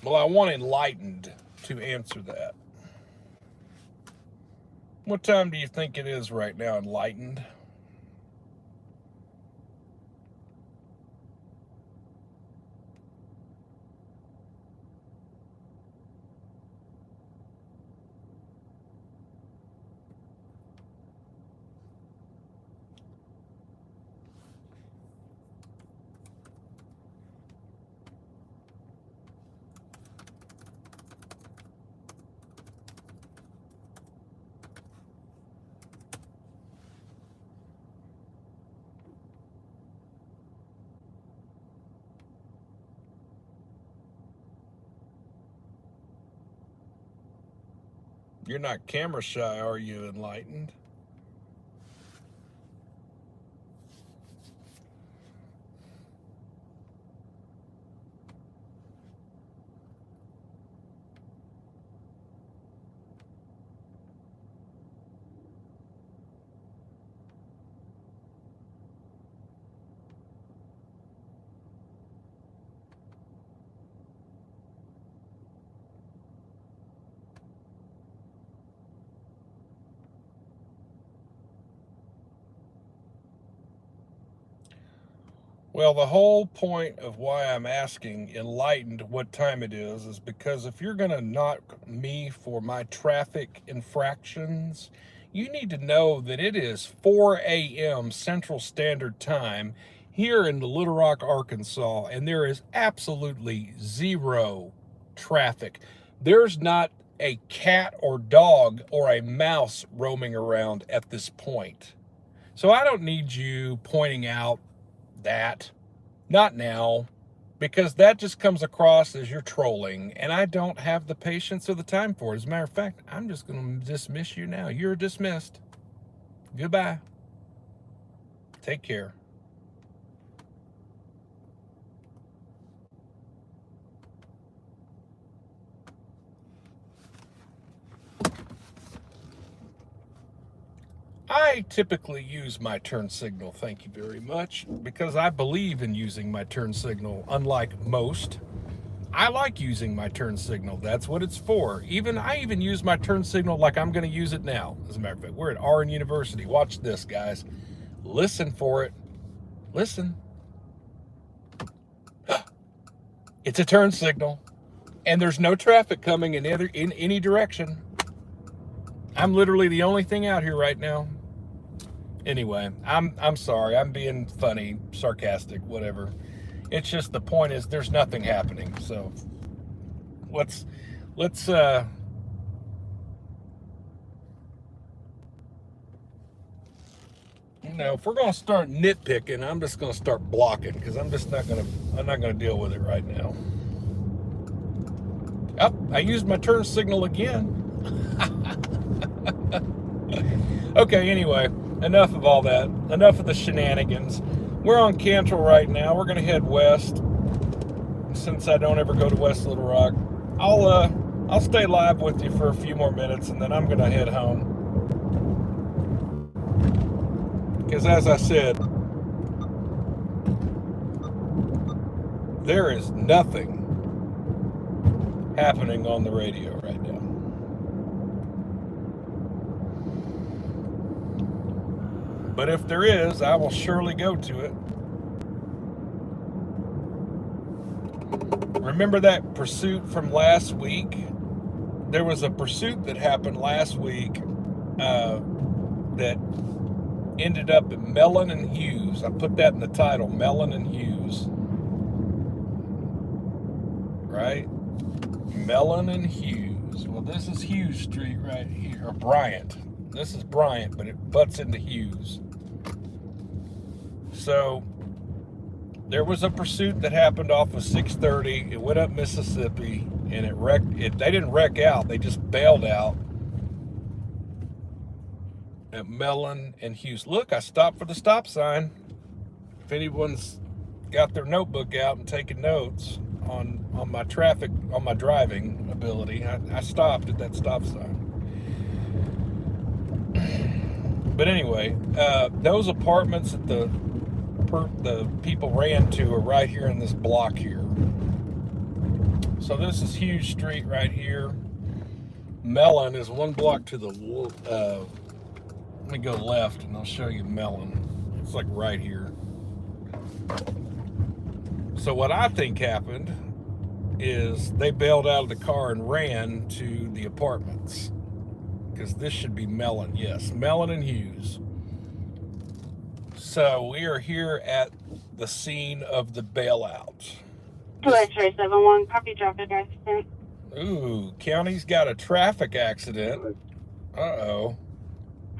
Well, I want Enlightened to answer that. What time do you think it is right now, Enlightened? You're not camera shy, are you, Enlightened? Well, the whole point of why I'm asking Enlightened what time it is because if you're going to knock me for my traffic infractions, you need to know that it is 4 a.m. Central Standard Time here in the Little Rock, Arkansas, and there is absolutely zero traffic. There's not a cat or dog or a mouse roaming around at this point. So I don't need you pointing out that. Not now. Because that just comes across as you're trolling, and I don't have the patience or the time for it. As a matter of fact, I'm just going to dismiss you now. You're dismissed. Goodbye. Take care. I typically use my turn signal, thank you very much, because I believe in using my turn signal, unlike most. I like using my turn signal. That's what it's for. I even use my turn signal like I'm going to use it now. As a matter of fact, we're at RN University. Watch this, guys. Listen for it. Listen. It's a turn signal, and there's no traffic coming in any direction. I'm literally the only thing out here right now. Anyway, I'm sorry. I'm being funny, sarcastic, whatever. It's just the point is there's nothing happening. So let's if we're gonna start nitpicking, I'm just gonna start blocking because I'm not gonna deal with it right now. Oh, I used my turn signal again. Okay, anyway, enough of all that. Enough of the shenanigans. We're on Cantrell right now. We're gonna head west. Since I don't ever go to West Little Rock, I'll stay live with you for a few more minutes, and then I'm gonna head home. Because as I said, there is nothing happening on the radio right now. But if there is, I will surely go to it. Remember that pursuit from last week? There was a pursuit that happened last week that ended up at Mellon and Hughes. I put that in the title, Mellon and Hughes. Right? Mellon and Hughes. Well, this is Hughes Street right here, or Bryant. This is Bryant, but it butts into Hughes. So there was a pursuit that happened off of 630. It went up Mississippi, and it wrecked. They didn't wreck out. They just bailed out at Mellon and Hughes. Look, I stopped for the stop sign. If anyone's got their notebook out and taking notes on my driving ability, I stopped at that stop sign. But anyway, those apartments that the people ran to are right here in this block here. So this is Hughes Street right here. Mellon is one block to the let me go left and I'll show you Mellon. It's like right here. So what I think happened is they bailed out of the car and ran to the apartments. Because this should be Mellon. Yes, Mellon and Hughes. So we are here at the scene of the bailout. 2X-ray 71, copy traffic accident. Ooh, county's got a traffic accident. Uh-oh.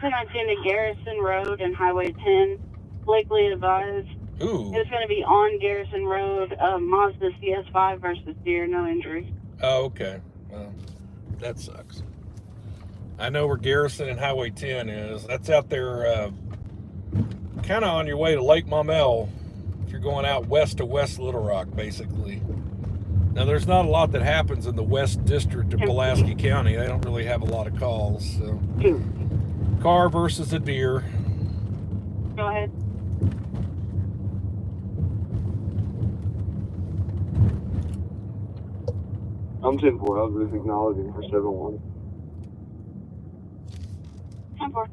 1019 to Garrison Road and Highway 10. Blakely advised. Ooh. It's going to be on Garrison Road, Mazda CS5 versus Deer, no injury. Oh, okay. Well, that sucks. I know where Garrison and Highway 10 is. That's out there kind of on your way to Lake Maumelle. If you're going out west to West Little Rock, basically. Now, there's not a lot that happens in the West District of Pulaski County. They don't really have a lot of calls. So, car versus a deer. Go ahead. I'm 10-4. I was just acknowledging for 7-1. 10-4.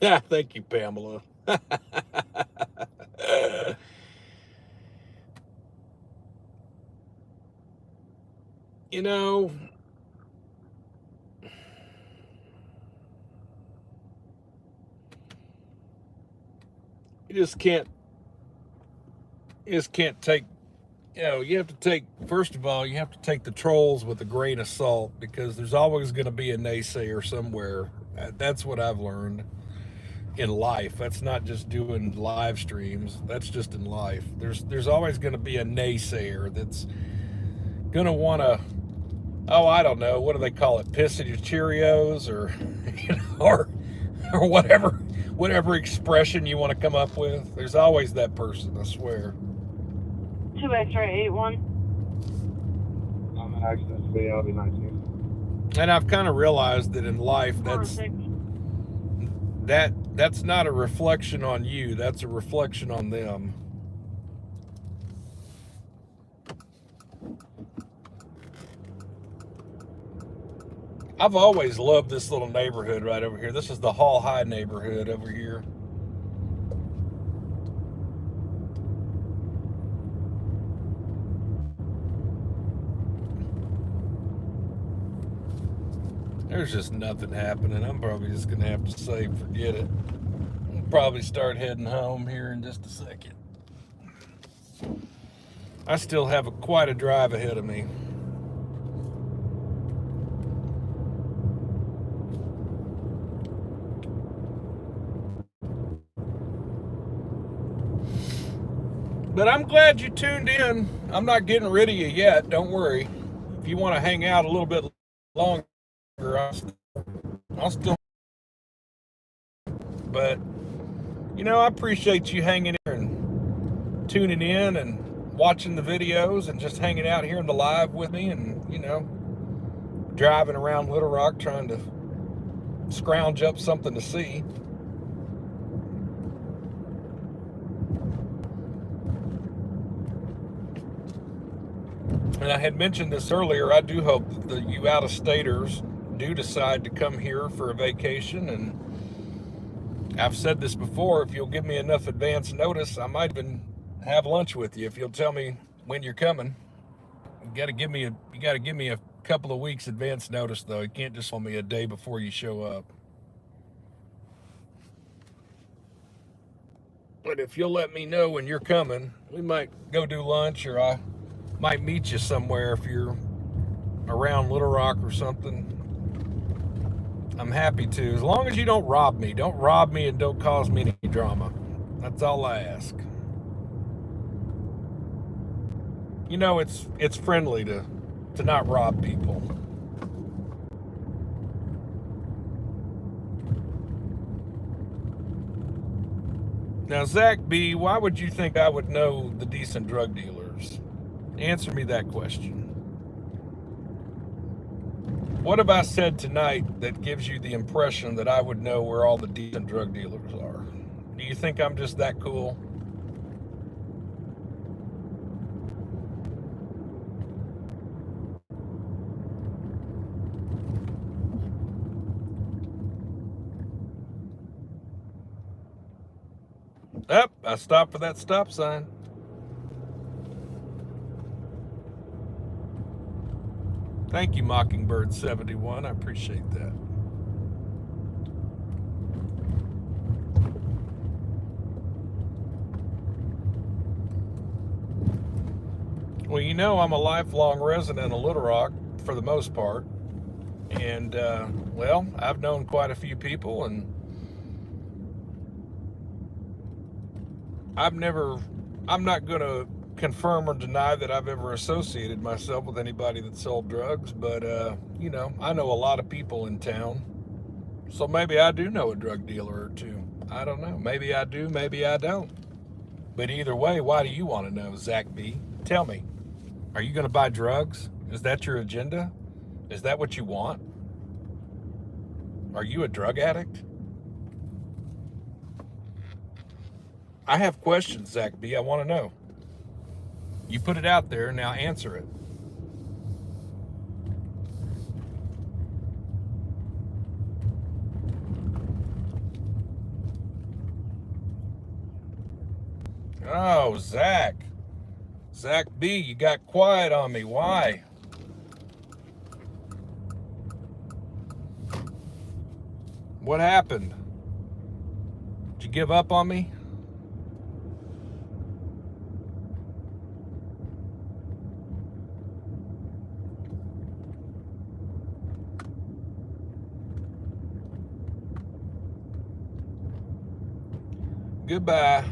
Yeah, thank you, Pamela. You know, just can't take, you have to take, first of all, you have to take the trolls with a grain of salt, because there's always going to be a naysayer somewhere. That's what I've learned in life. That's not just doing live streams. That's just in life. There's always going to be a naysayer that's going to want to, oh, I don't know, what do they call it? Piss in your Cheerios, or, or whatever expression you want to come up with. There's always that person, I swear. 2 X-ray 81. I'm an accident to be out in 19. And I've kind of realized that in life, 406. that's not a reflection on you. That's a reflection on them. I've always loved this little neighborhood right over here. This is the Hall High neighborhood over here. There's just nothing happening. I'm probably just going to have to say, forget it. I'll probably start heading home here in just a second. I still have quite a drive ahead of me. But I'm glad you tuned in. I'm not getting rid of you yet. Don't worry. If you want to hang out a little bit longer, I'll still. But, I appreciate you hanging here and tuning in and watching the videos and just hanging out here in the live with me, and, driving around Little Rock trying to scrounge up something to see. And I had mentioned this earlier, I do hope that you out-of-staters do decide to come here for a vacation. And I've said this before, if you'll give me enough advance notice, I might even have lunch with you if you'll tell me when you're coming. You got to give me a couple of weeks advance notice, though. You can't just tell me a day before you show up. But if you'll let me know when you're coming, we might go do lunch, or I might meet you somewhere if you're around Little Rock or something. I'm happy to, as long as you don't rob me. Don't rob me and don't cause me any drama. That's all I ask. It's friendly to not rob people. Now, Zach B., why would you think I would know the decent drug dealers? Answer me that question. What have I said tonight that gives you the impression that I would know where all the decent drug dealers are? Do you think I'm just that cool? Yep, I stopped for that stop sign. Thank you, Mockingbird 71. I appreciate that. Well, I'm a lifelong resident of Little Rock for the most part. And, I've known quite a few people, and I'm not going to confirm or deny that I've ever associated myself with anybody that sold drugs, but, I know a lot of people in town. So maybe I do know a drug dealer or two. I don't know. Maybe I do, maybe I don't. But either way, why do you want to know, Zach B? Tell me. Are you going to buy drugs? Is that your agenda? Is that what you want? Are you a drug addict? I have questions, Zach B. I want to know. You put it out there, now answer it. Oh, Zach. Zach B, you got quiet on me. Why? What happened? Did you give up on me? Goodbye.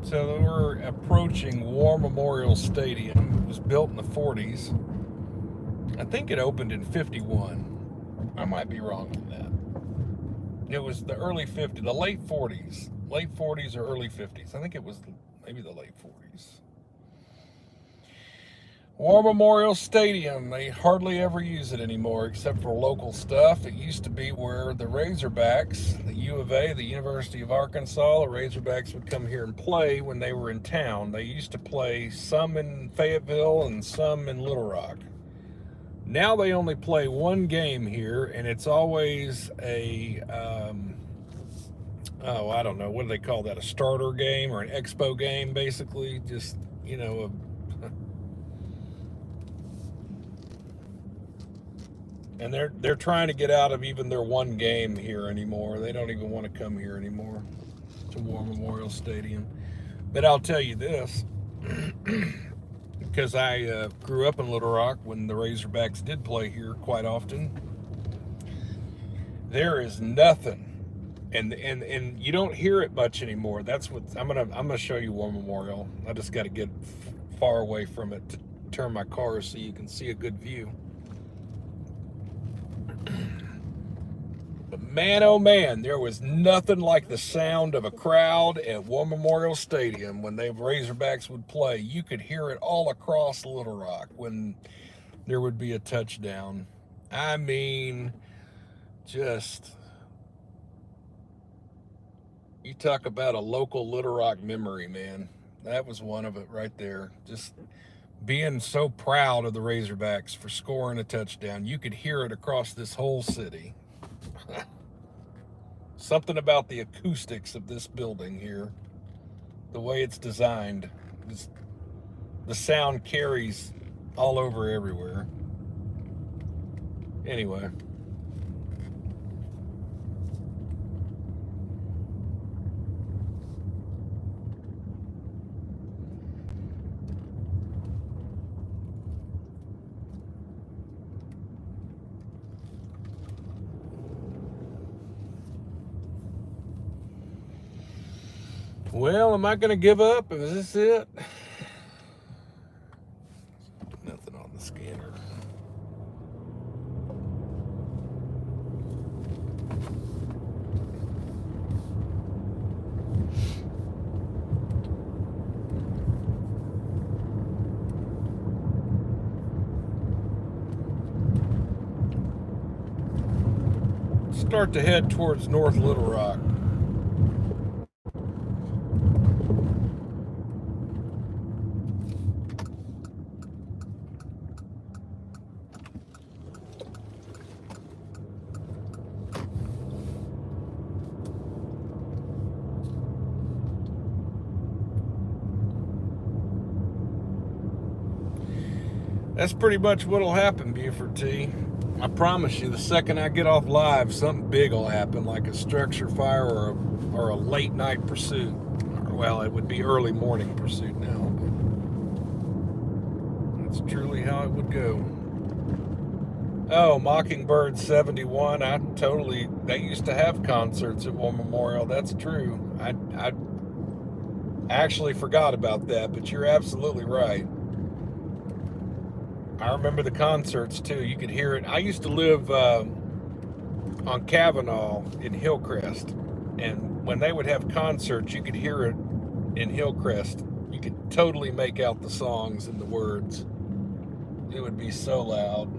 So we're approaching War Memorial Stadium. It was built in the 40s. I think it opened in 51. I might be wrong on that. It was the early 50s, the late 40s. Late 40s or early 50s. I think it was maybe the late 40s. War Memorial Stadium, they hardly ever use it anymore except for local stuff. It used to be where the Razorbacks, the U of A, the University of Arkansas, the Razorbacks would come here and play when they were in town. They used to play some in Fayetteville and some in Little Rock. Now they only play one game here, and it's always a, I don't know, what do they call that? A starter game or an expo game, basically. Just, you know, and they're trying to get out of even their one game here anymore. They don't even want to come here anymore to War Memorial Stadium. But I'll tell you this, because I grew up in Little Rock when the Razorbacks did play here quite often. There is nothing, and you don't hear it much anymore. That's what I'm gonna show you War Memorial. I just got to get far away from it to turn my car so you can see a good view. But man, oh man, there was nothing like the sound of a crowd at War Memorial Stadium when the Razorbacks would play. You could hear it all across Little Rock when there would be a touchdown. I mean, just, you talk about a local Little Rock memory, man. That was one of it right there. Just being so proud of the Razorbacks for scoring a touchdown. You could hear it across this whole city. Something about the acoustics of this building here, the way it's designed, just, the sound carries all over everywhere. Anyway. Well, am I going to give up? Is this it? Nothing on the scanner. Start to head towards North Little Rock. That's pretty much what'll happen, Buford T. I promise you, the second I get off live, something big will happen, like a structure fire or a late night pursuit. Well, it would be early morning pursuit now, but that's truly how it would go. Oh, Mockingbird 71. They used to have concerts at War Memorial. That's true. I actually forgot about that, but you're absolutely right. I remember the concerts too. You could hear it. I used to live on Kavanaugh in Hillcrest, and when they would have concerts, you could hear it in Hillcrest. You could totally make out the songs and the words. It would be so loud.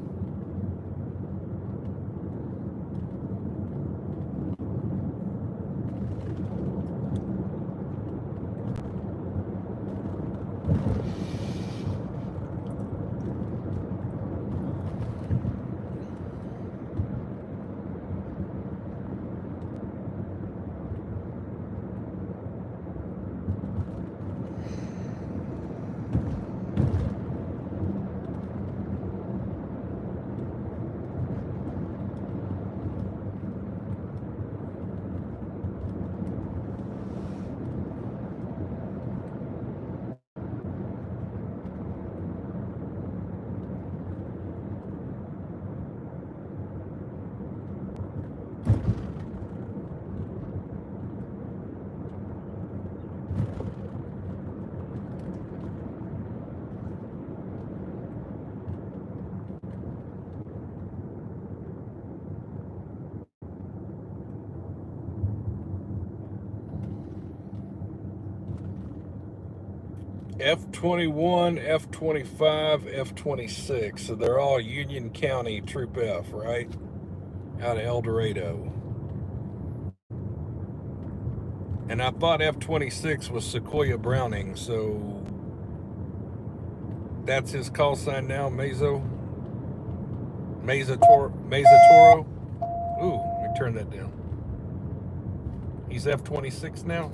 F-21, F-25, F-26. So they're all Union County Troop F, right? Out of El Dorado. And I thought F-26 was Sequoia Browning, so that's his call sign now, Mesa Toro. Ooh, let me turn that down. He's F-26 now.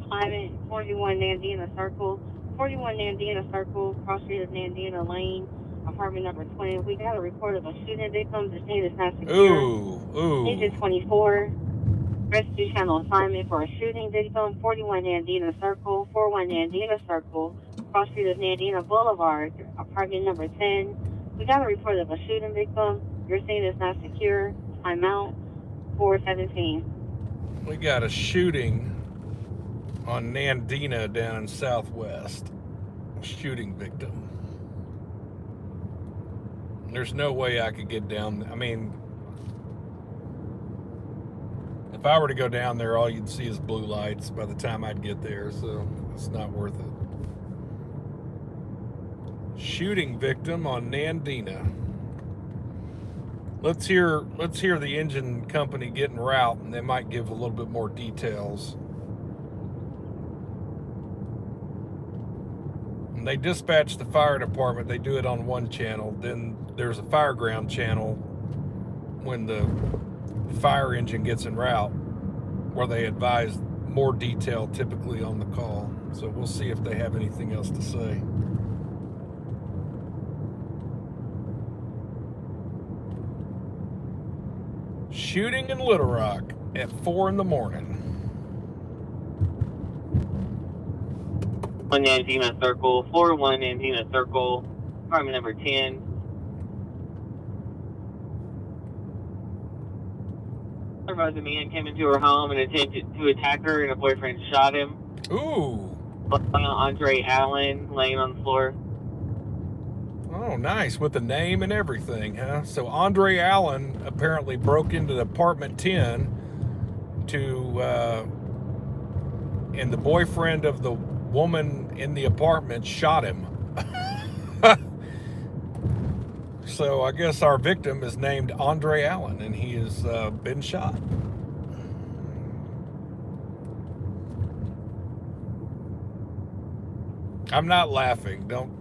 Climate 41 Nandina Circle. 41 Nandina Circle, cross street of Nandina Lane, apartment number 20. We got a report of a shooting victim. The scene is not secure. Agent 24. Rescue channel assignment for a shooting victim. 41 Nandina Circle. 41 Nandina Circle, cross street of Nandina Boulevard, apartment number 10. We got a report of a shooting victim. Your scene is not secure. Timeout 417. We got a shooting on Nandina down in Southwest. Shooting victim. There's no way I could get down. I mean, if I were to go down there, all you'd see is blue lights by the time I'd get there, so it's not worth it. Shooting victim on Nandina. Let's hear the engine company get en route, and they might give a little bit more details. And they dispatch the fire department. They do it on one channel. Then there's a fireground channel when the fire engine gets en route, where they advise more detail typically on the call. So we'll see if they have anything else to say. Shooting in Little Rock at 4 in the morning. 1 Nandina Circle, 41 Nandina Circle, apartment number 10. A man came into her home and attempted to attack her, and her boyfriend shot him. Ooh. Andre Allen laying on the floor. Oh, nice, with the name and everything, huh? So Andre Allen apparently broke into the apartment 10 and the boyfriend of the woman in the apartment shot him. So I guess our victim is named Andre Allen, and he has been shot. I'm not laughing. Don't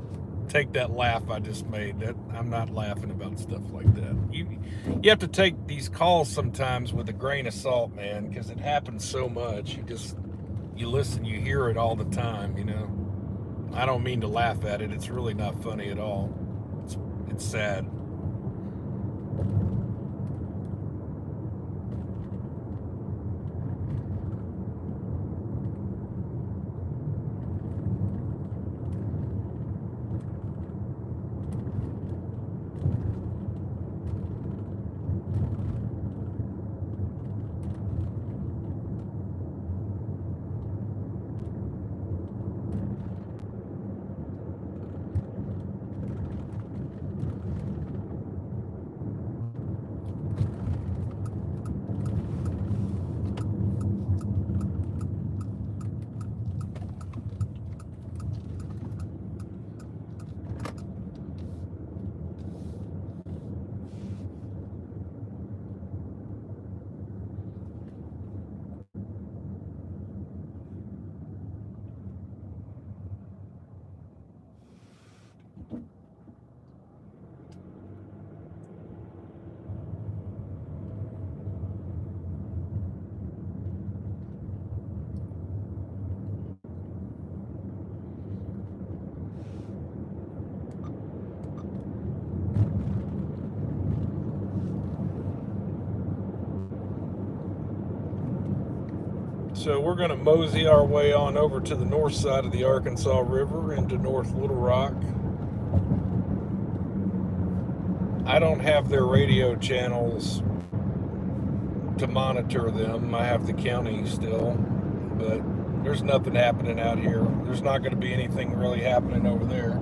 take that laugh I just made. I'm not laughing about stuff like that. You have to take these calls sometimes with a grain of salt, man, because it happens so much. You listen, you hear it all the time, you know. I don't mean to laugh at it. It's really not funny at all. It's sad. So we're going to mosey our way on over to the north side of the Arkansas River into North Little Rock. I don't have their radio channels to monitor them. I have the county still, but there's nothing happening out here. There's not going to be anything really happening over there.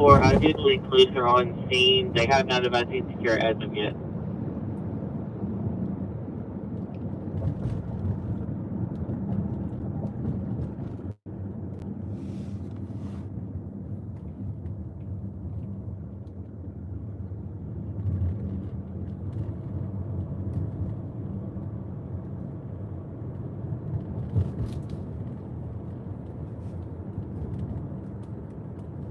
10-4, I did believe police are on scene. They have not advised me to secure as of yet.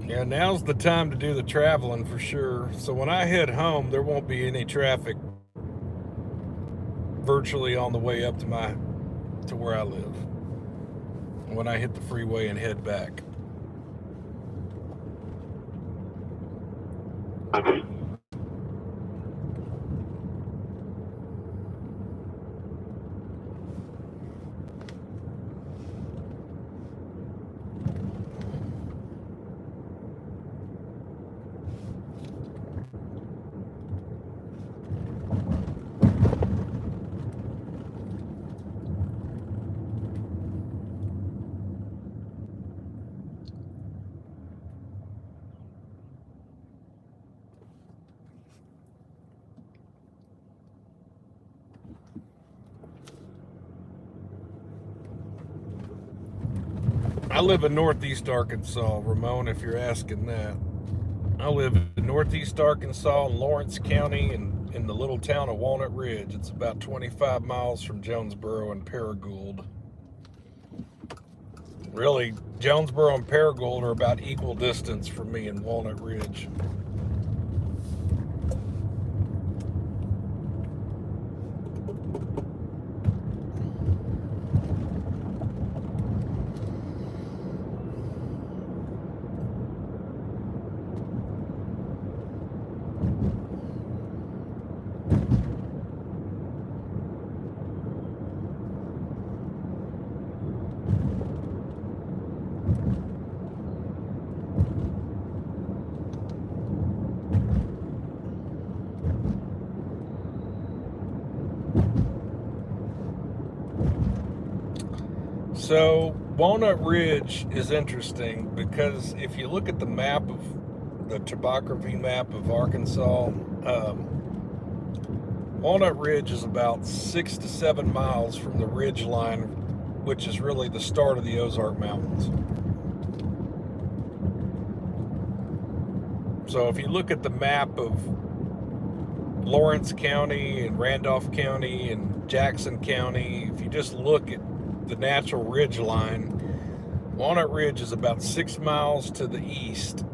Yeah, now's the time to do the traveling for sure. So when I head home, there won't be any traffic virtually on the way up to where I live. When I hit the freeway and head back. I live in Northeast Arkansas, Ramon, if you're asking that. I live in Northeast Arkansas in Lawrence County and in the little town of Walnut Ridge. It's about 25 miles from Jonesboro and Paragould. Really, Jonesboro and Paragould are about equal distance from me in Walnut Ridge. So Walnut Ridge is interesting because if you look at the map of the topography map of Arkansas, Walnut Ridge is about 6 to 7 miles from the ridge line, which is really the start of the Ozark Mountains. So if you look at the map of Lawrence County and Randolph County and Jackson County, if you just look at the natural ridge line, Walnut Ridge is about 6 miles to the east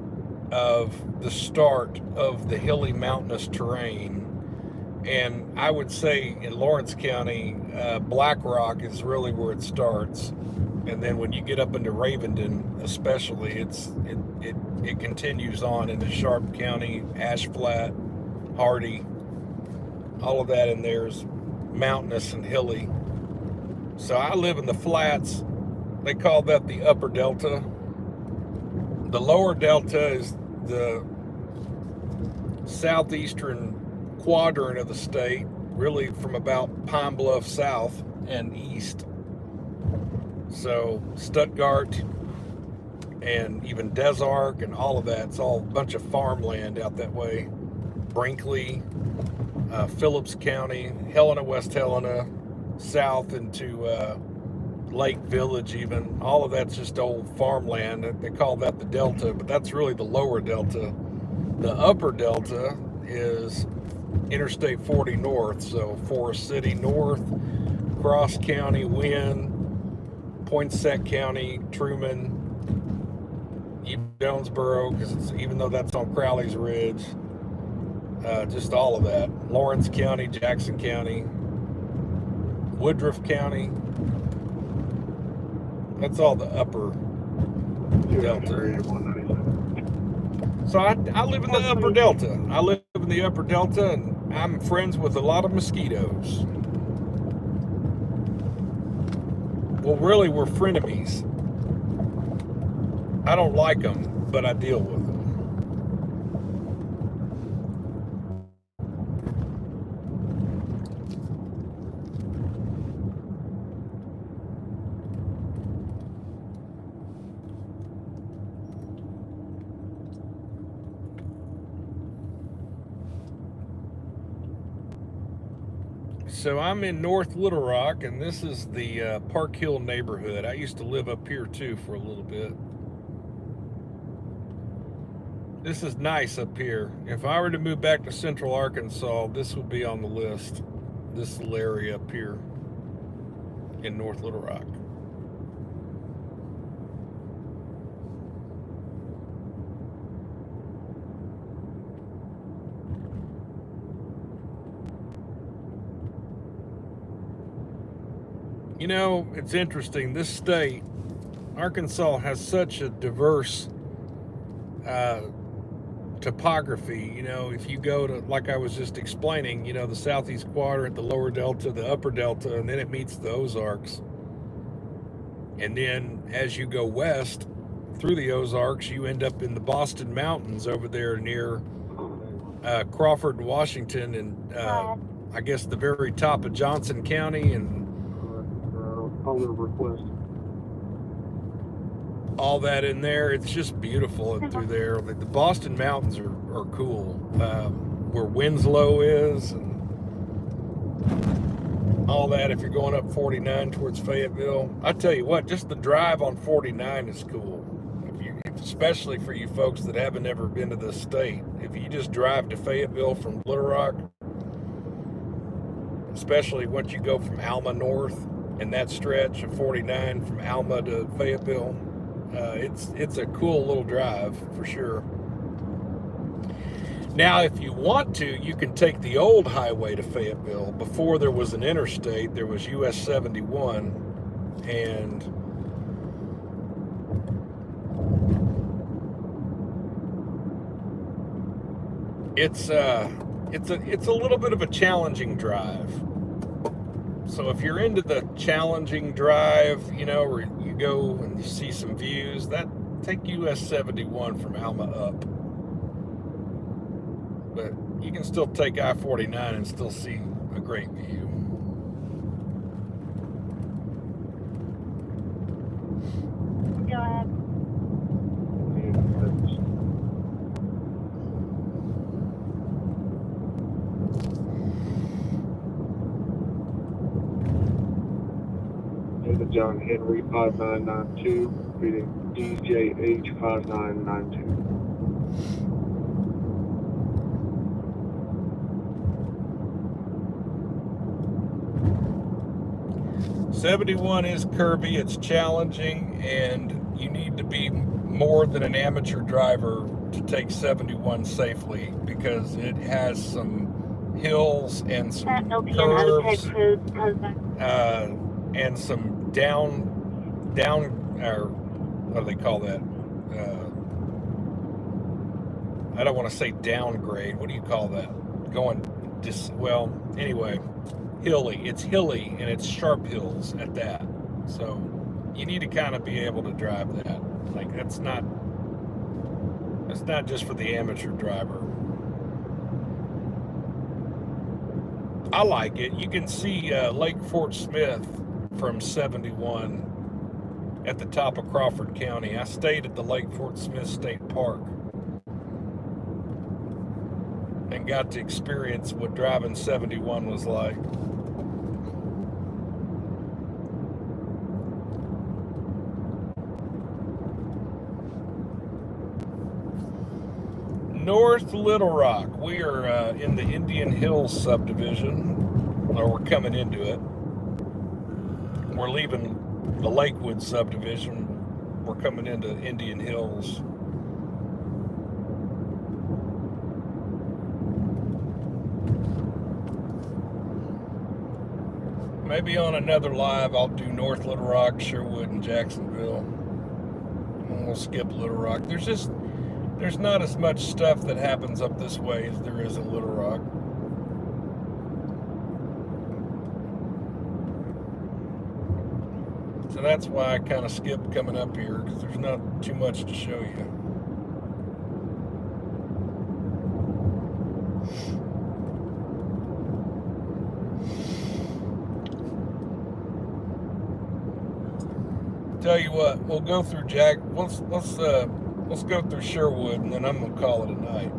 of the start of the hilly mountainous terrain. And I would say in Lawrence County, Black Rock is really where it starts. And then when you get up into Ravenden, especially, it continues on into Sharp County, Ash Flat, Hardy. All of that in there is mountainous and hilly. So I live in the flats. They call that the upper delta. The lower delta is the southeastern quadrant of the state, really from about Pine Bluff south and east. So Stuttgart and even Des Arc and all of that, it's all a bunch of farmland out that way. Brinkley, Phillips County, Helena, West Helena, south into Lake Village even. All of that's just old farmland. They call that the Delta, but that's really the lower Delta. The upper Delta is Interstate 40 north, so Forest City north, Cross County, Wynn, Poinsett County, Truman, even Jonesboro, because even though that's on Crowley's Ridge, just all of that. Lawrence County, Jackson County, Woodruff County. That's all the upper Delta. So I live in the upper Delta. I live in the upper Delta, and I'm friends with a lot of mosquitoes. Well, really, we're frenemies. I don't like them, but I deal with them. So I'm in North Little Rock, and this is the Park Hill neighborhood. I used to live up here too for a little bit. This is nice up here. If I were to move back to Central Arkansas, this would be on the list. This little area up here in North Little Rock. You know, it's interesting. This state, Arkansas, has such a diverse topography. You know, if you go to, like I was just explaining, you know, the southeast quadrant, the lower delta, the upper delta, and then it meets the Ozarks. And then as you go west through the Ozarks, you end up in the Boston Mountains over there near Crawford, Washington, and I guess the very top of Johnson County, and Owner request. all that in there. It's just beautiful through there. The Boston Mountains are cool. Where Winslow is and all that, if you're going up 49 towards Fayetteville. I tell you what, just the drive on 49 is cool. Especially for you folks that haven't ever been to this state. If you just drive to Fayetteville from Little Rock, especially once you go from Alma north and that stretch of 49 from Alma to Fayetteville, it's a cool little drive for sure. Now, if you want to, you can take the old highway to Fayetteville. Before there was an interstate, there was US 71, and it's a little bit of a challenging drive. So if you're into the challenging drive, you know, where you go and you see some views, take US 71 from Alma up. But you can still take I-49 and still see a great view. Go ahead. John Henry 5992, reading DJH 5992. 71 is curvy, it's challenging, and you need to be more than an amateur driver to take 71 safely, because it has some hills and some curves and some down, or what do they call that? I don't want to say downgrade. What do you call that? Well, anyway, hilly. It's hilly and it's sharp hills at that. So you need to kind of be able to drive that. Like that's not just for the amateur driver. I like it. You can see Lake Fort Smith from 71 at the top of Crawford County. I stayed at the Lake Fort Smith State Park and got to experience what driving 71 was like. North Little Rock. We are in the Indian Hills subdivision, or we're coming into it. We're leaving the Lakewood subdivision. We're coming into Indian Hills. Maybe on another live, I'll do North Little Rock, Sherwood, and Jacksonville. And we'll skip Little Rock. There's not as much stuff that happens up this way as there is in Little Rock. So that's why I kind of skipped coming up here, because there's not too much to show you. Tell you what, we'll go through let's go through Sherwood, and then I'm gonna call it a night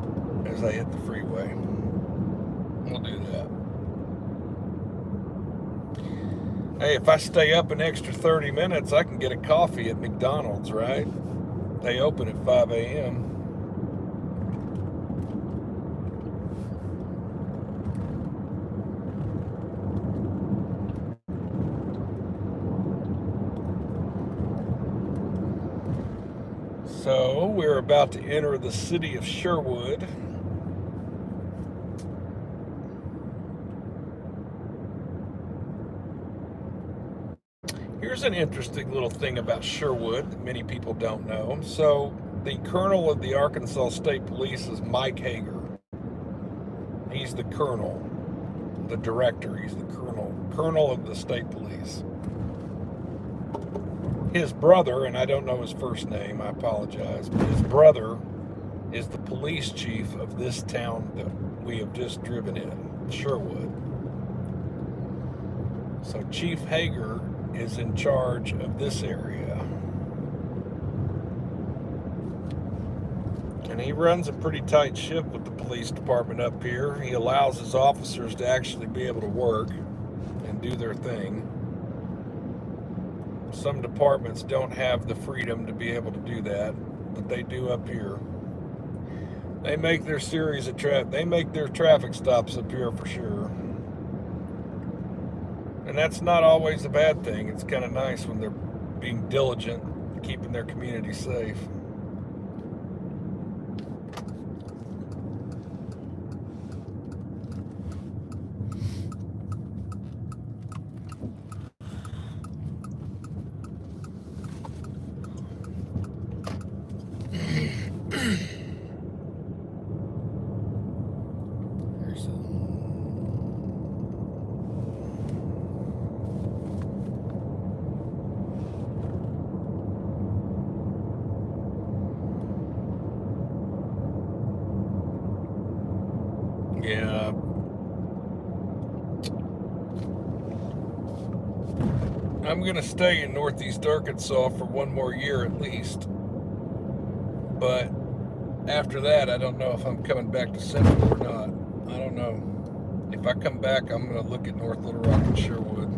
as I hit the freeway. We'll do that. Hey, if I stay up an extra 30 minutes, I can get a coffee at McDonald's, right? They open at 5 a.m. So we're about to enter the city of Sherwood. Here's an interesting little thing about Sherwood that many people don't know. So the colonel of the Arkansas State Police is Mike Hager. He's the colonel, the director. He's the colonel of the state police. His brother, and I don't know his first name, I apologize, but his brother is the police chief of this town that we have just driven in, Sherwood. So Chief Hager is in charge of this area. And he runs a pretty tight ship with the police department up here. He allows his officers to actually be able to work and do their thing. Some departments don't have the freedom to be able to do that, but they do up here. They make their series of they make their traffic stops up here for sure. And that's not always a bad thing. It's kind of nice when they're being diligent, keeping their community safe. Yeah. I'm going to stay in Northeast Arkansas for one more year at least. But after that, I don't know if I'm coming back to Central or not. I don't know. If I come back, I'm going to look at North Little Rock and Sherwood.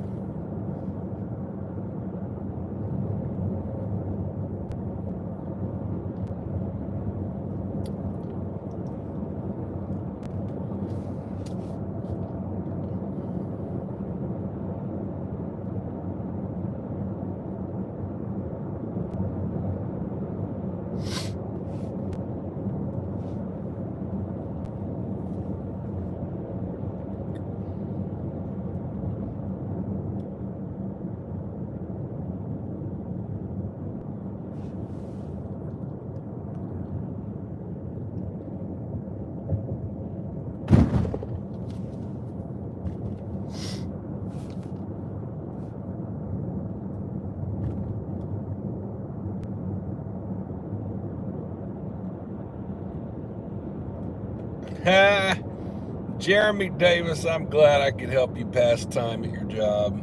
Jeremy Davis, I'm glad I could help you pass time at your job.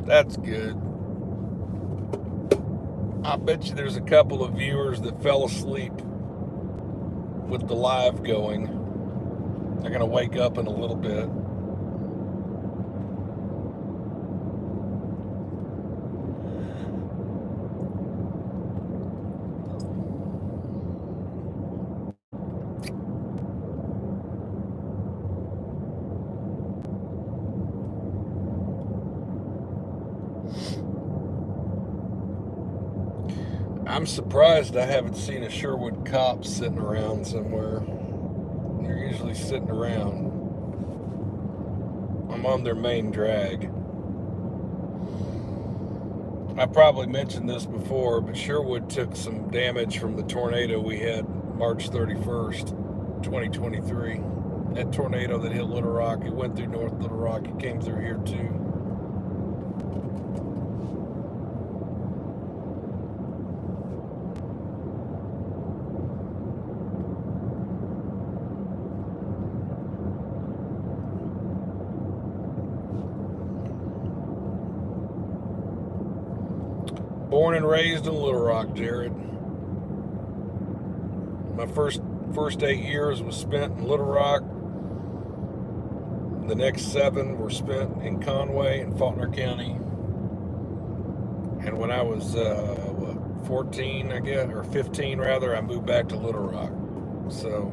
That's good. I bet you there's a couple of viewers that fell asleep with the live going. They're going to wake up in a little bit. I'm surprised I haven't seen a Sherwood cop sitting around somewhere. They're usually sitting around. I'm on their main drag. I probably mentioned this before, but Sherwood took some damage from the tornado we had March 31st, 2023. That tornado that hit Little Rock, it went through North Little Rock, it came through here too. Born and raised in Little Rock, Jared. My first 8 years was spent in Little Rock. The next 7 were spent in Conway and Faulkner County. And when I was 14, I guess, or 15 rather, I moved back to Little Rock. So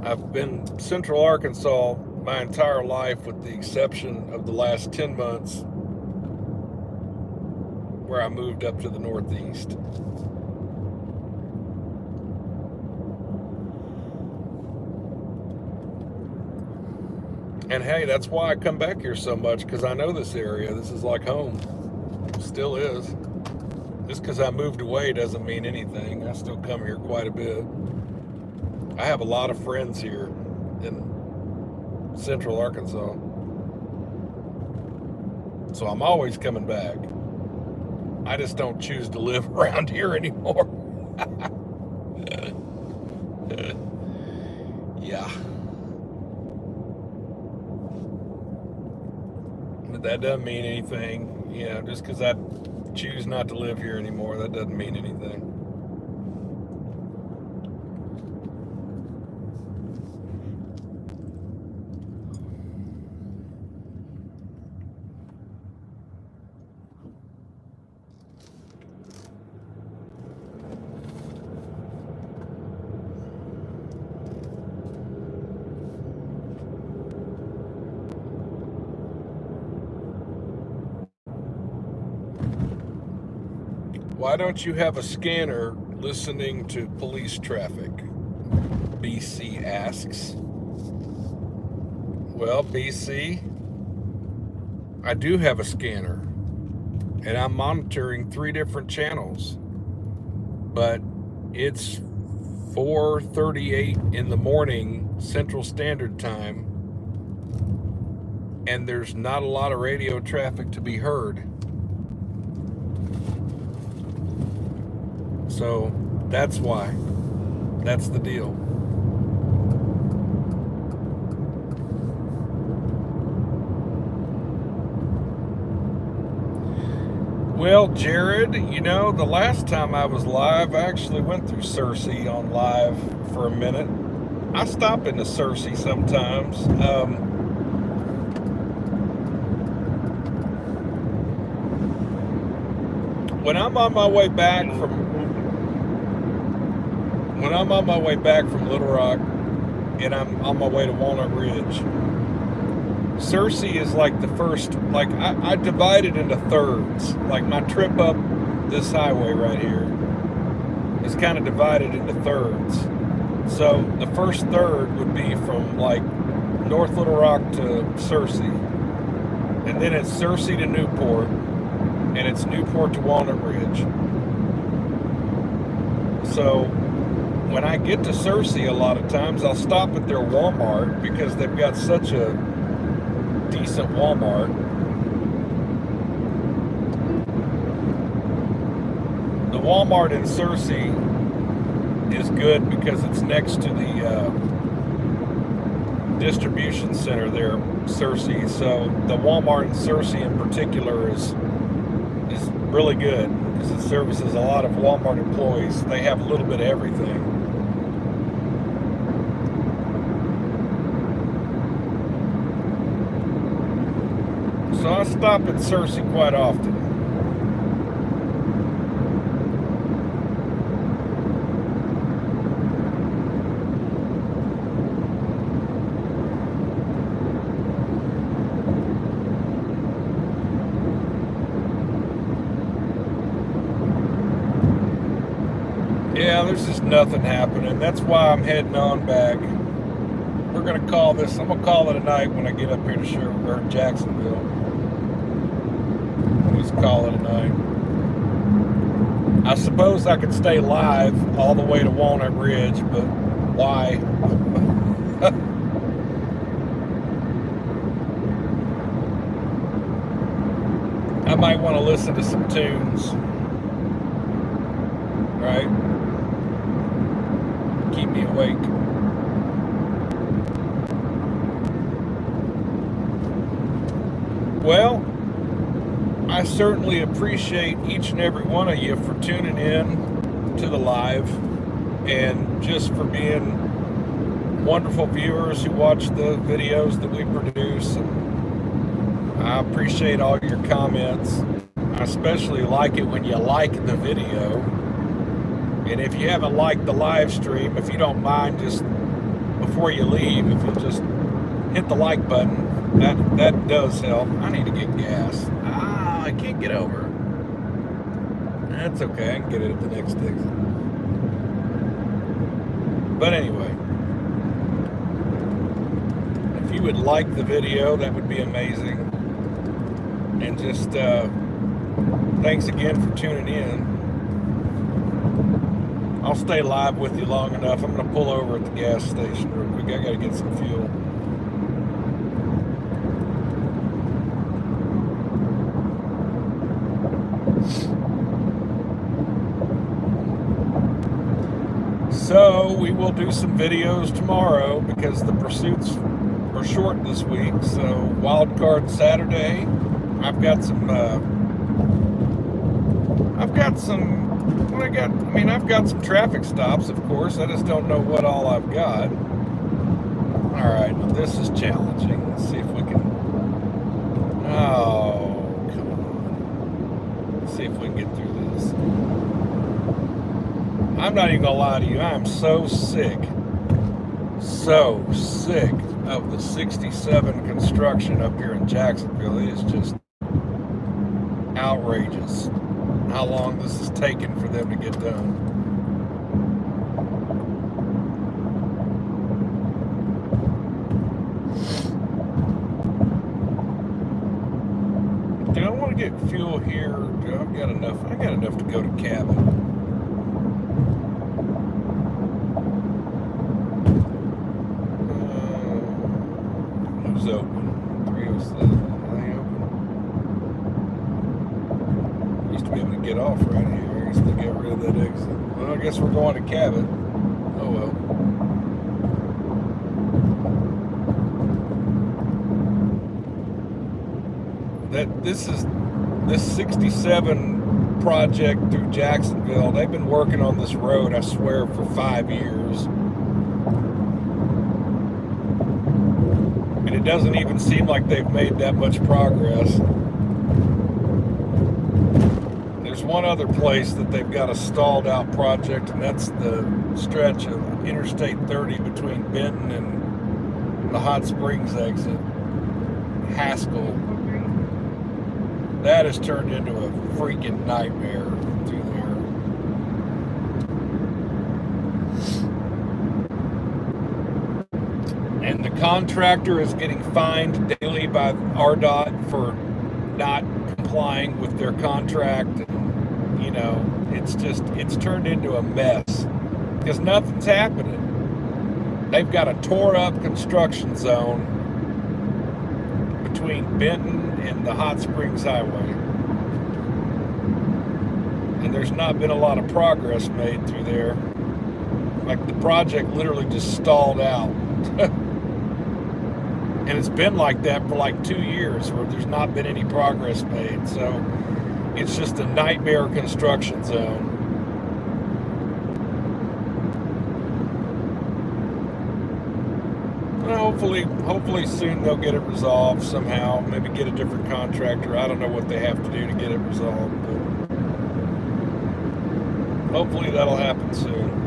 I've been Central Arkansas my entire life, with the exception of the last 10 months where I moved up to the Northeast. And hey, that's why I come back here so much, because I know this area. This is like home. Still is. Just because I moved away doesn't mean anything. I still come here quite a bit. I have a lot of friends here in Central Arkansas. So I'm always coming back. I just don't choose to live around here anymore. Yeah. But that doesn't mean anything. You know, just because I choose not to live here anymore, that doesn't mean anything. Why don't you have a scanner listening to police traffic? BC asks. Well, BC, I do have a scanner, and I'm monitoring 3 different channels, but it's 4:38 in the morning Central Standard Time, and there's not a lot of radio traffic to be heard. So that's why. That's the deal. Well, Jared, you know, the last time I was live, I actually went through Searcy on live for a minute. I stop into Searcy sometimes. When I'm on my way back from Little Rock and I'm on my way to Walnut Ridge, Searcy is like the first, like I divide it into thirds. Like my trip up this highway right here is kind of divided into thirds. So the first third would be from like North Little Rock to Searcy, and then it's Searcy to Newport, and it's Newport to Walnut Ridge. So when I get to Searcy, a lot of times I'll stop at their Walmart because they've got such a decent Walmart. The Walmart in Searcy is good because it's next to the distribution center there, Searcy. So the Walmart in Searcy in particular is really good because it services a lot of Walmart employees. They have a little bit of everything. So I stop at Searcy quite often. Yeah, there's just nothing happening. That's why I'm heading on back. We're gonna call this. I'm gonna call it a night when I get up here to Sherwood or Jacksonville. Just call it a night. I suppose I could stay live all the way to Walnut Ridge, but why? I might want to listen to some tunes, right? Keep me awake. Well, I certainly appreciate each and every one of you for tuning in to the live and just for being wonderful viewers who watch the videos that we produce, and I appreciate all your comments. I especially like it when you like the video. And if you haven't liked the live stream, if you don't mind, just before you leave, if you just hit the like button, that does help. I need to get gas. I can't get over. That's okay, I can get it at the next exit. But anyway, if you would like the video, that would be amazing. And just thanks again for tuning in. I'll stay live with you long enough. I'm going to pull over at the gas station real quick. I got to get some fuel. So we will do some videos tomorrow because the pursuits are short this week. So wild card Saturday, I've got some some traffic stops, of course. I just don't know what all I've got. All right, now this is challenging. Let's see if we can. Oh, come on. Let's see if we can get through this. I'm not even gonna lie to you. I am so sick of the 67 construction up here in Jacksonville. It is just outrageous how long this is taking for them to get done. Do I want to get fuel here? Do I got enough? I got enough to go to Cabot. Who's open? 307. Are they open? Used to be able to get off right here. I guess they got rid of that exit. Well, I guess we're going to Cabot. Oh well. This 67 project through Jacksonville. They've been working on this road, I swear, for 5 years. And it doesn't even seem like they've made that much progress. There's one other place that they've got a stalled out project, and that's the stretch of Interstate 30 between Benton and the Hot Springs exit. Haskell. That has turned into a freaking nightmare through there. And the contractor is getting fined daily by RDOT for not complying with their contract. And, you know, it's turned into a mess because nothing's happening. They've got a tore up construction zone between Benton and the Hot Springs Highway. And there's not been a lot of progress made through there. Like the project literally just stalled out. And it's been like that for like 2 years where there's not been any progress made. So it's just a nightmare construction zone. Hopefully soon they'll get it resolved somehow. Maybe get a different contractor. I don't know what they have to do to get it resolved, but hopefully that'll happen soon.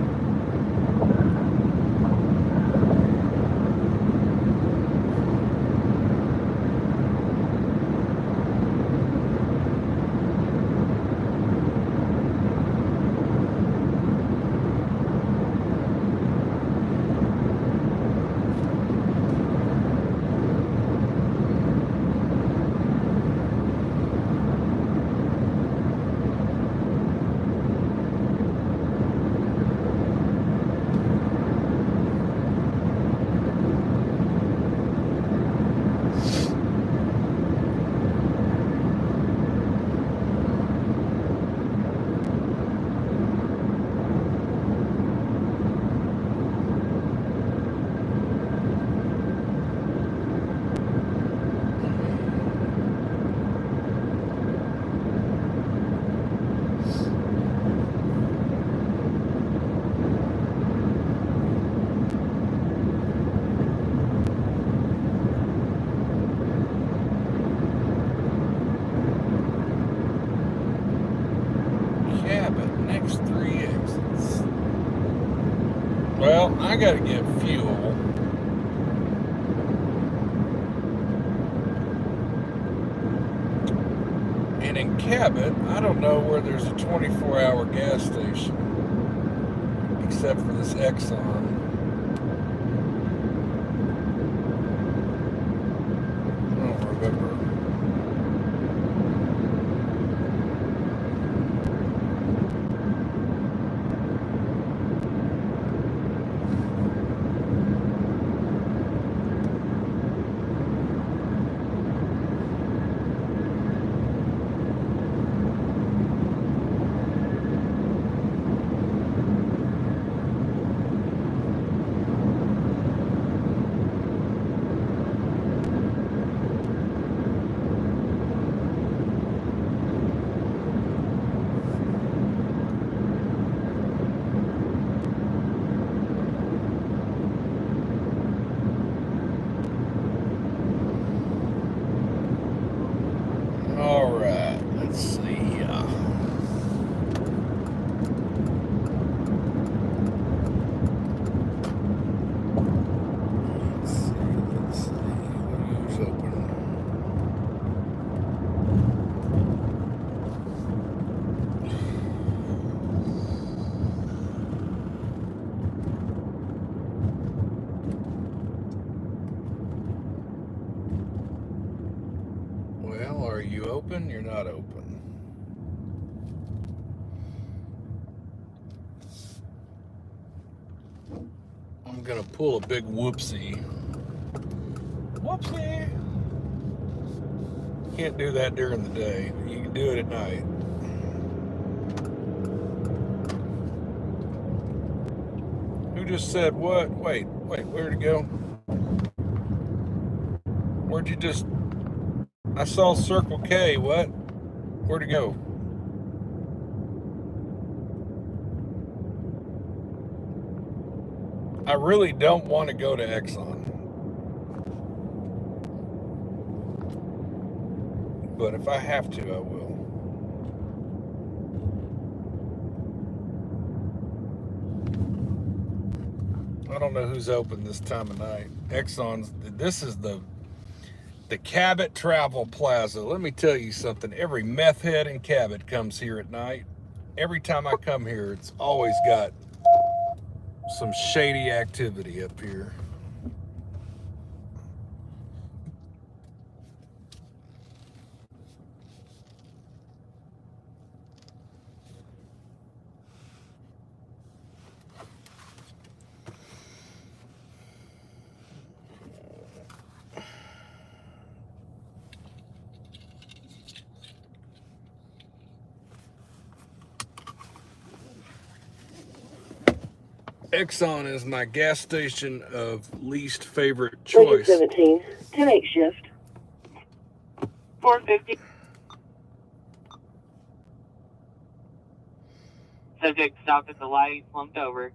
got to get fuel. And in Cabot, I don't know where there's a 24-hour gas station, except for this Exxon. I don't remember. All right, let's see. Let's see. Who's open? Well, are you open? You're not open. I'm gonna pull a big whoopsie. Whoopsie! Can't do that during the day. You can do it at night. Who just said what? Wait, where'd it go? Where'd you just... I saw Circle K. What? Where'd it go? I really don't want to go to Exxon. But if I have to, I will. I don't know who's open this time of night. Exxon's... This is the Cabot Travel Plaza. Let me tell you something. Every meth head in Cabot comes here at night. Every time I come here, it's always got some shady activity up here. Exxon is my gas station of least favorite choice. 17, 10-8 shift. 450. Subject stopped at the light, slumped over.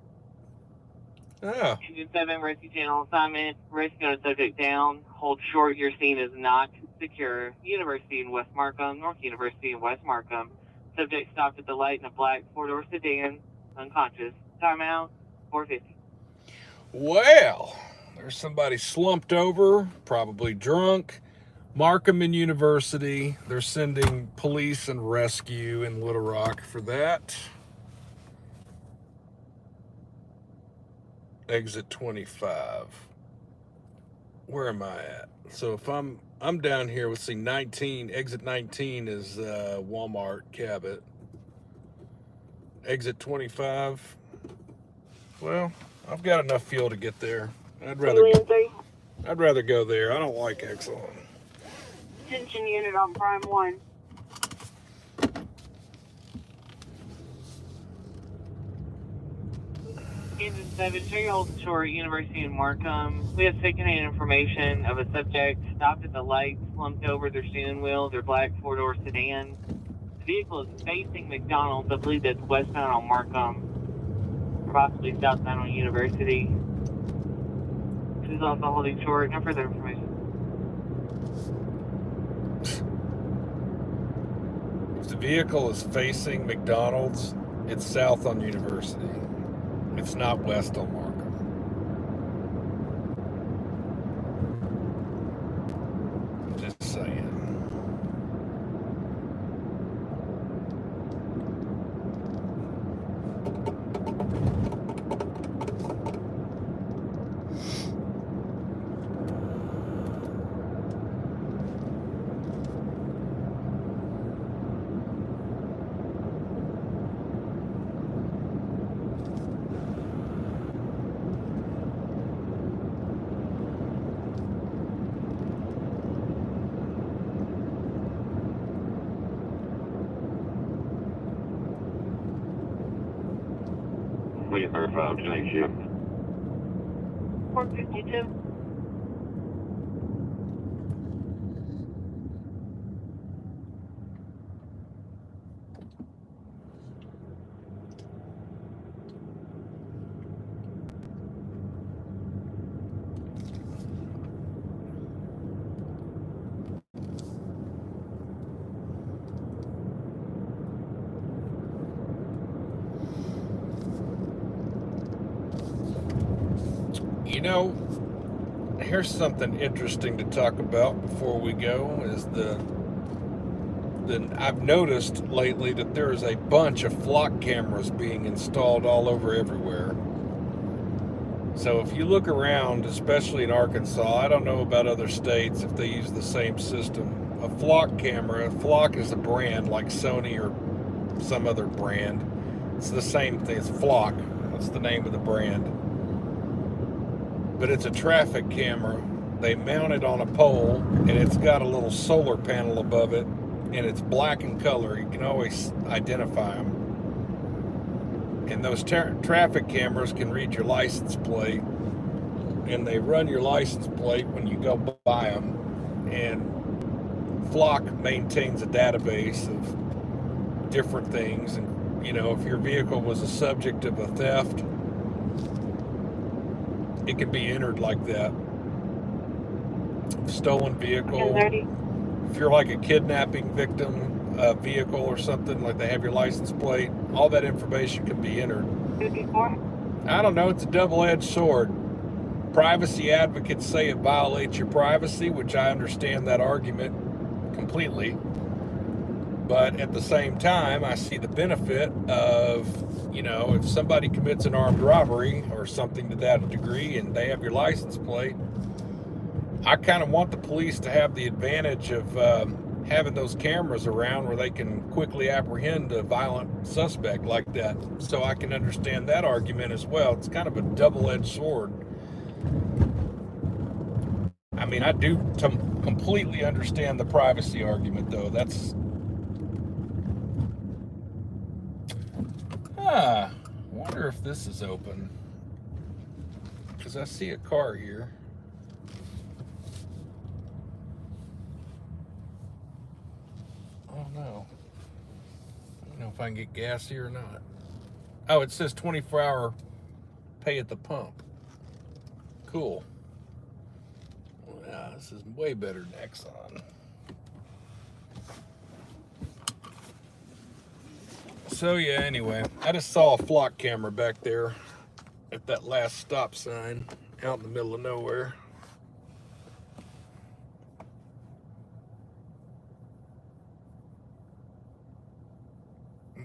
Ah, Engine 7, rescue channel assignment. Rescue on subject down. Hold short. Your scene is not secure. University in West Markham. North University in West Markham. Subject stopped at the light in a black four-door sedan. Unconscious. Timeout. 450. well, there's somebody slumped over, probably drunk. Markham and University. They're sending police and rescue in Little Rock for that. Exit 25. Where am I at? So if I'm down here, let's see, 19. Exit 19 is Walmart Cabot. Exit 25. Well, I've got enough fuel to get there. I'd rather go there. I don't like Exxon. Attention unit on Prime 1. Engine 7, show your hold short. University in Markham. We have secondhand information of a subject stopped at the light, slumped over their steering wheel, their black four-door sedan. The vehicle is facing McDonald's. I believe that's westbound on Markham, possibly southbound on University. This is also holding short. No further information. If the vehicle is facing McDonald's, it's south on University. It's not west on Markham. 2035 tonight shift. 452. You know, here's something interesting to talk about before we go is I've noticed lately that there is a bunch of flock cameras being installed all over everywhere. So if you look around, especially in Arkansas, I don't know about other states if they use the same system. A flock camera, flock is a brand like Sony or some other brand. It's the same thing, it's flock. That's the name of the brand. But it's a traffic camera. They mount it on a pole, and it's got a little solar panel above it, and it's black in color. You can always identify them. And those traffic cameras can read your license plate, and they run your license plate when you go by them. And Flock maintains a database of different things, and you know, if your vehicle was a subject of a theft, it can be entered like that. Stolen vehicle. If you're like a kidnapping victim, a vehicle or something, like they have your license plate, all that information can be entered. 54. I don't know, it's a double-edged sword. Privacy advocates say it violates your privacy, which I understand that argument completely. But at the same time, I see the benefit of, you know, if somebody commits an armed robbery or something to that degree and they have your license plate, I kind of want the police to have the advantage of having those cameras around where they can quickly apprehend a violent suspect like that. So I can understand that argument as well. It's kind of a double-edged sword. I mean, I do completely understand the privacy argument, though. I wonder if this is open, because I see a car here. Oh no. I don't know if I can get gas here or not. Oh, it says 24-hour pay at the pump. Cool. Yeah, this is way better than Exxon. So yeah, anyway, I just saw a flock camera back there at that last stop sign out in the middle of nowhere.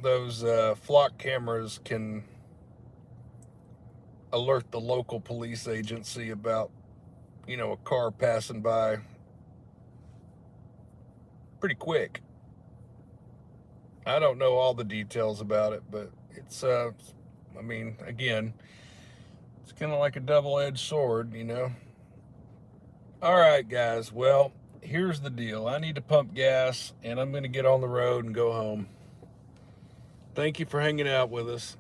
Those flock cameras can alert the local police agency about, you know, a car passing by pretty quick. I don't know all the details about it, but it's, I mean, again, it's kind of like a double-edged sword, you know. All right, guys, well, here's the deal. I need to pump gas, and I'm going to get on the road and go home. Thank you for hanging out with us.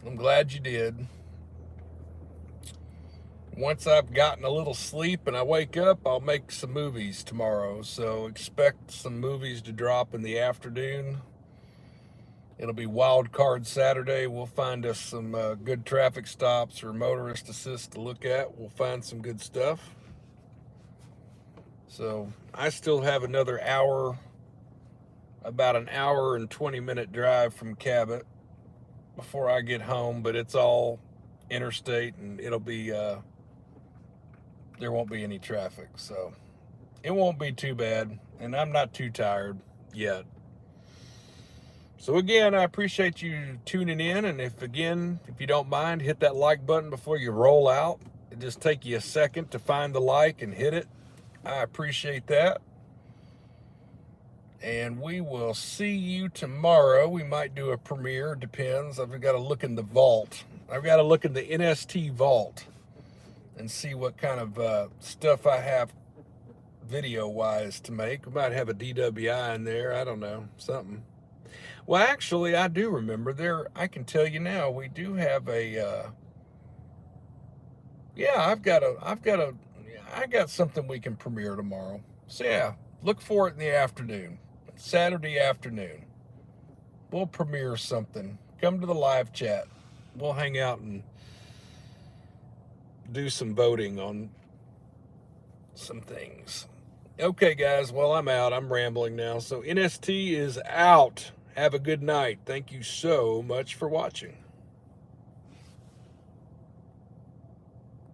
I'm glad you did. Once I've gotten a little sleep and I wake up, I'll make some movies tomorrow. So expect some movies to drop in the afternoon. It'll be Wild Card Saturday. We'll find us some good traffic stops or motorist assist to look at. We'll find some good stuff. So I still have another hour, about an hour and 20-minute drive from Cabot before I get home, but it's all interstate and it'll be, there won't be any traffic, so it won't be too bad, and I'm not too tired yet. So again, I appreciate you tuning in, and if you don't mind, hit that like button before you roll out. It just take you a second to find the like and hit it. I appreciate that. And we will see you tomorrow. We might do a premiere, depends. I've got to look in the vault. I've got to look in the NST vault and see what kind of stuff I have video-wise to make. We might have a DWI in there. I don't know, something. Well, actually, I do remember there. I can tell you now, we do have a. Yeah, I got something we can premiere tomorrow. So yeah, look for it in the afternoon, Saturday afternoon. We'll premiere something. Come to the live chat. We'll hang out and do some voting on some things. Okay, guys. Well, I'm out. I'm rambling now. So NST is out. Have a good night. Thank you so much for watching.